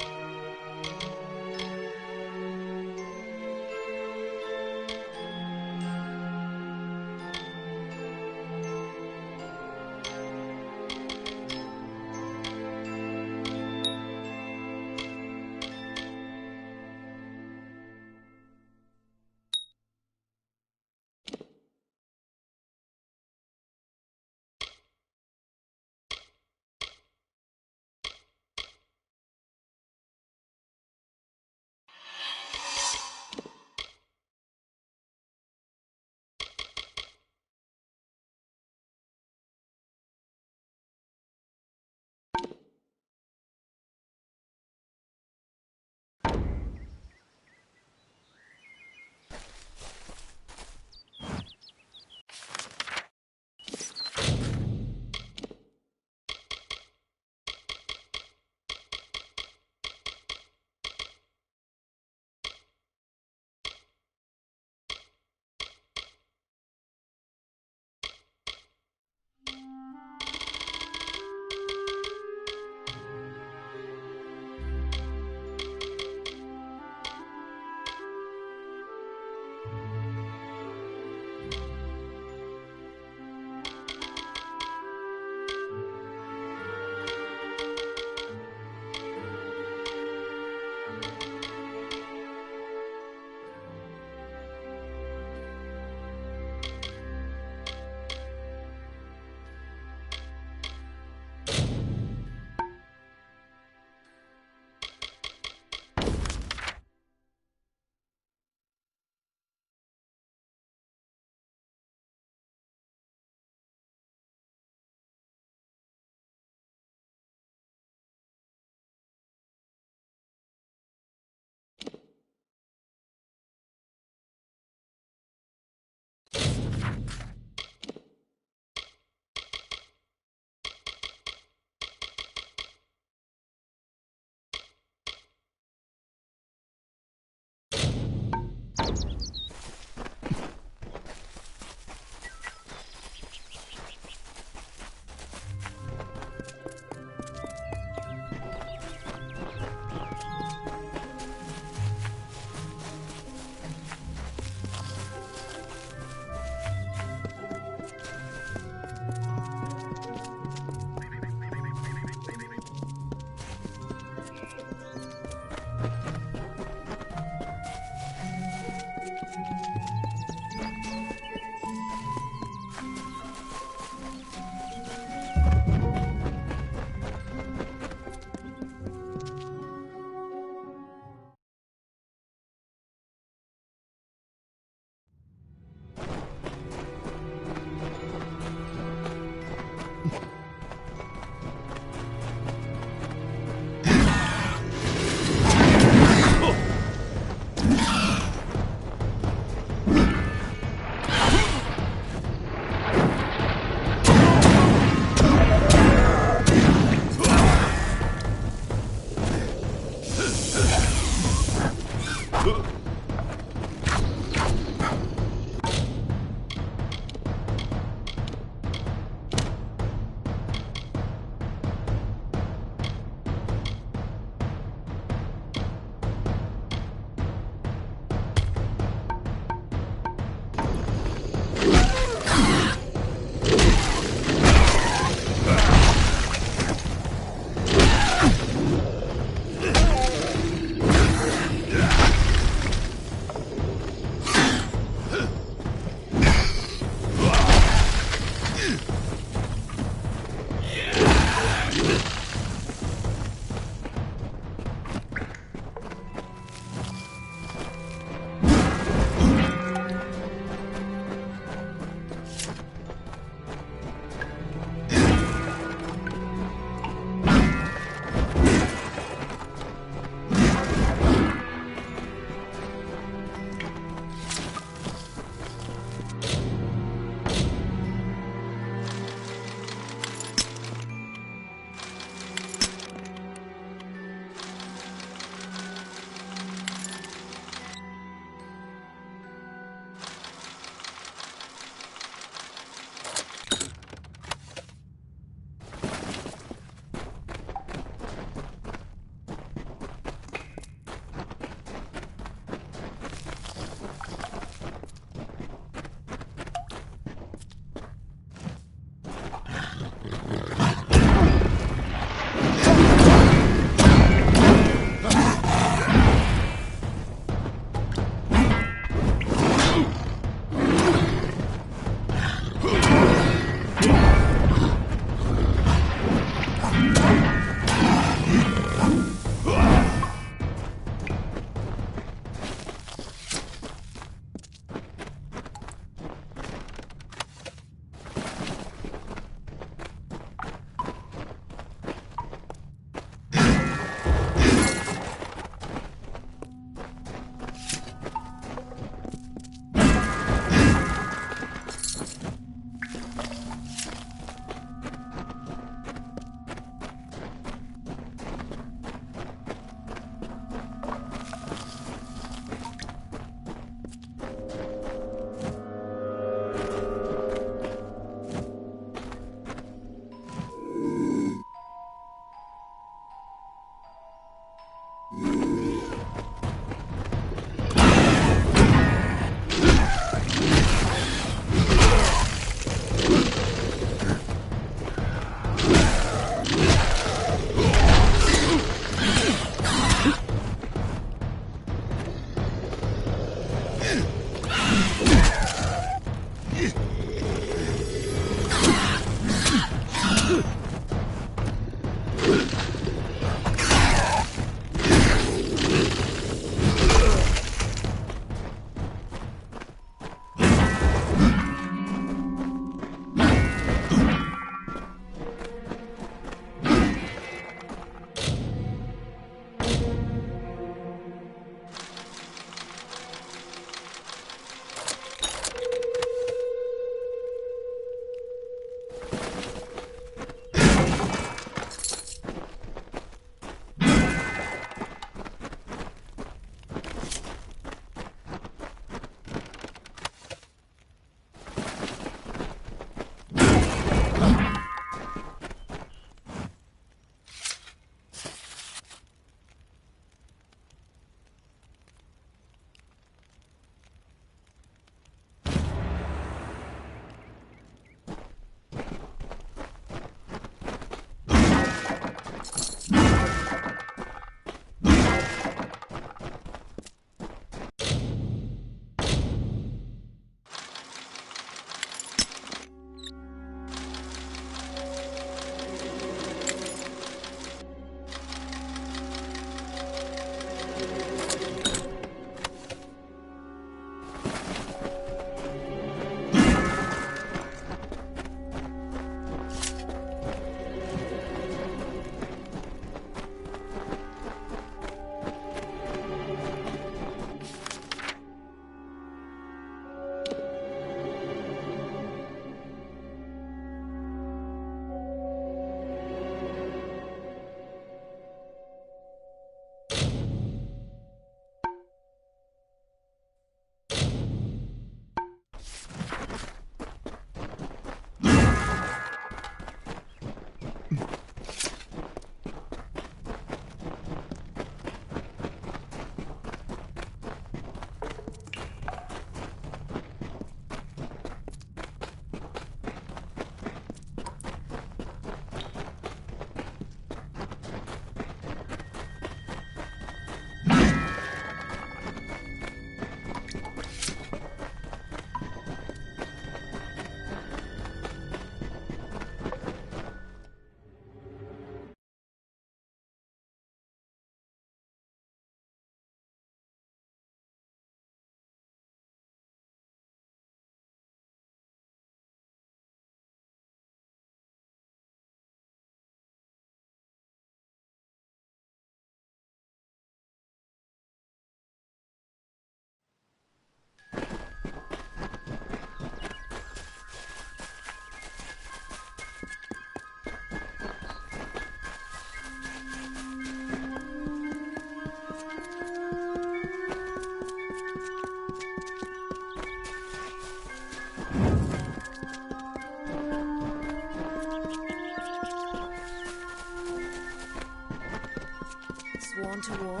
Sworn to war.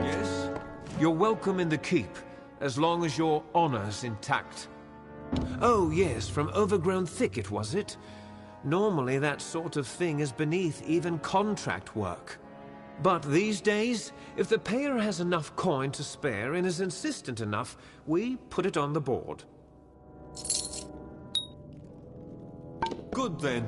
Yes? You're welcome in the keep, as long as your honor's intact. Oh, yes, from overgrown thicket, was it? Normally that sort of thing is beneath even contract work. But these days, if the payer has enough coin to spare and is insistent enough, we put it on the board. Good then.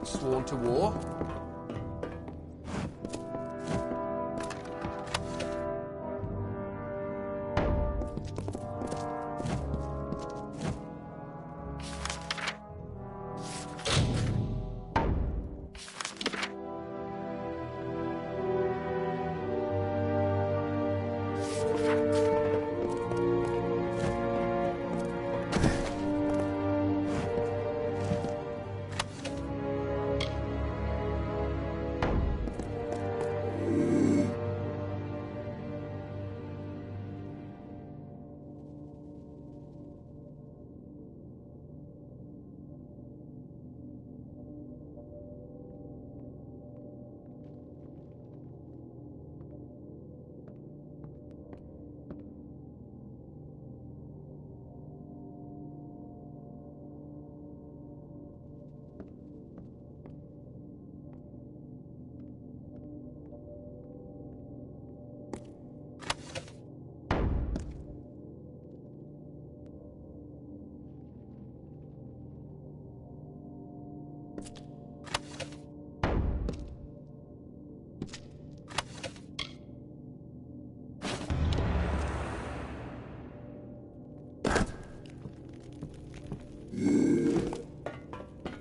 Sworn to war?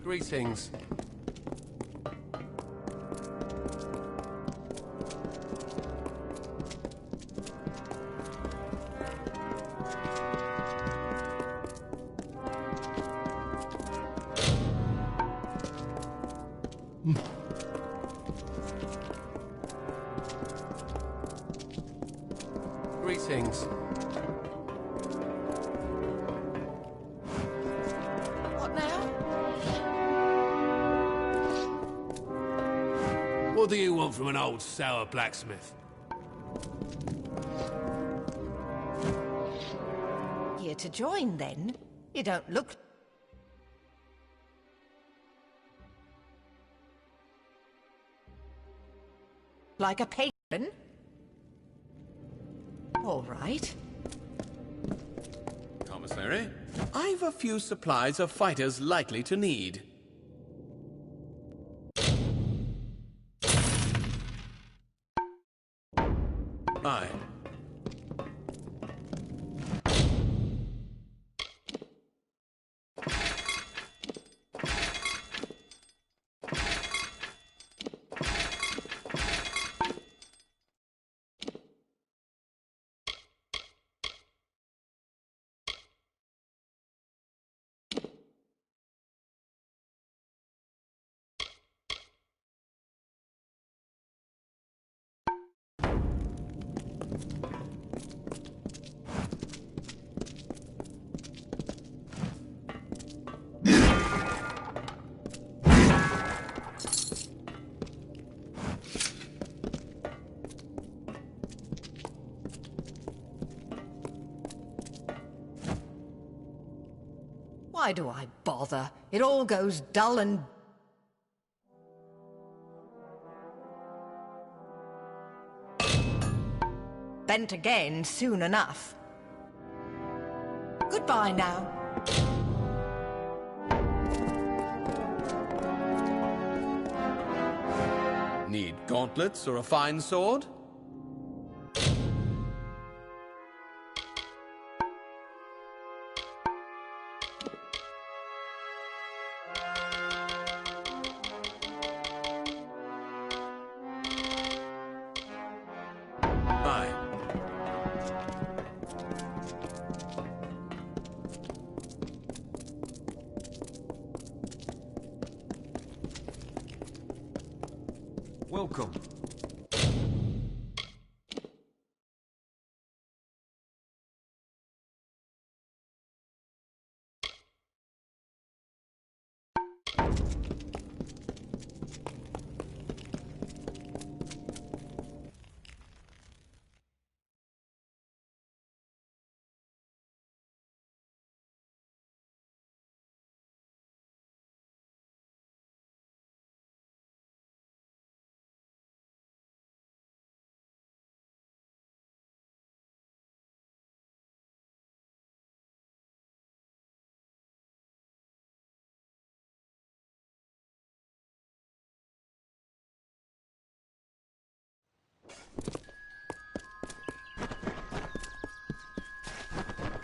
Greetings. Greetings. do you want from an old sour blacksmith? Here to join, then? You don't look... like a patron? All right. Commissary, I've a few supplies of fighters likely to need. Aye. Why do I bother? It all goes dull and... bent again soon enough. Goodbye now. Need gauntlets or a fine sword? Welcome.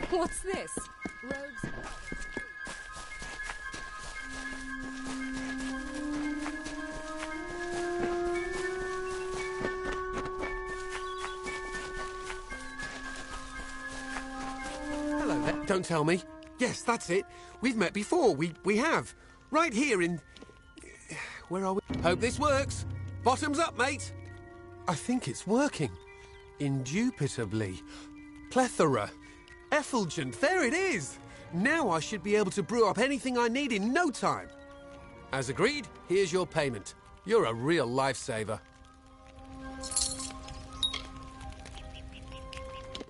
What's this? Rogues... Hello there. Don't tell me. Yes, that's it. We've met before. We have. Right here in... Where are we? Hope this works. Bottoms up, mate. I think it's working. Indubitably. Plethora. Effulgent. There it is. Now I should be able to brew up anything I need in no time. As agreed, here's your payment. You're a real lifesaver.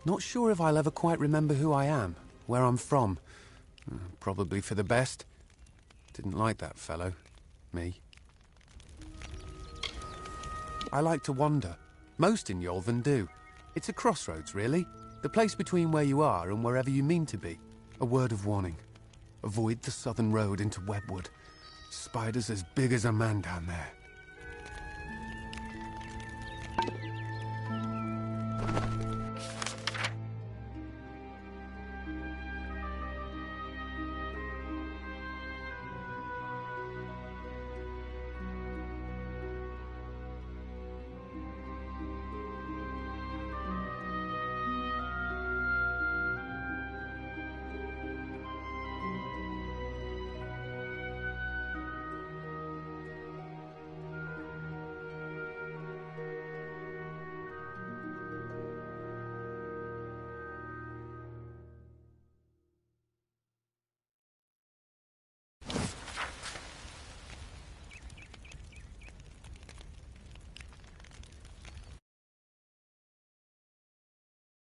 Not sure if I'll ever quite remember who I am, where I'm from. Probably for the best. Didn't like that fellow. Me. I like to wander. Most in Yolven do. It's a crossroads, really. The place between where you are and wherever you mean to be. A word of warning. Avoid the southern road into Webwood. Spiders as big as a man down there.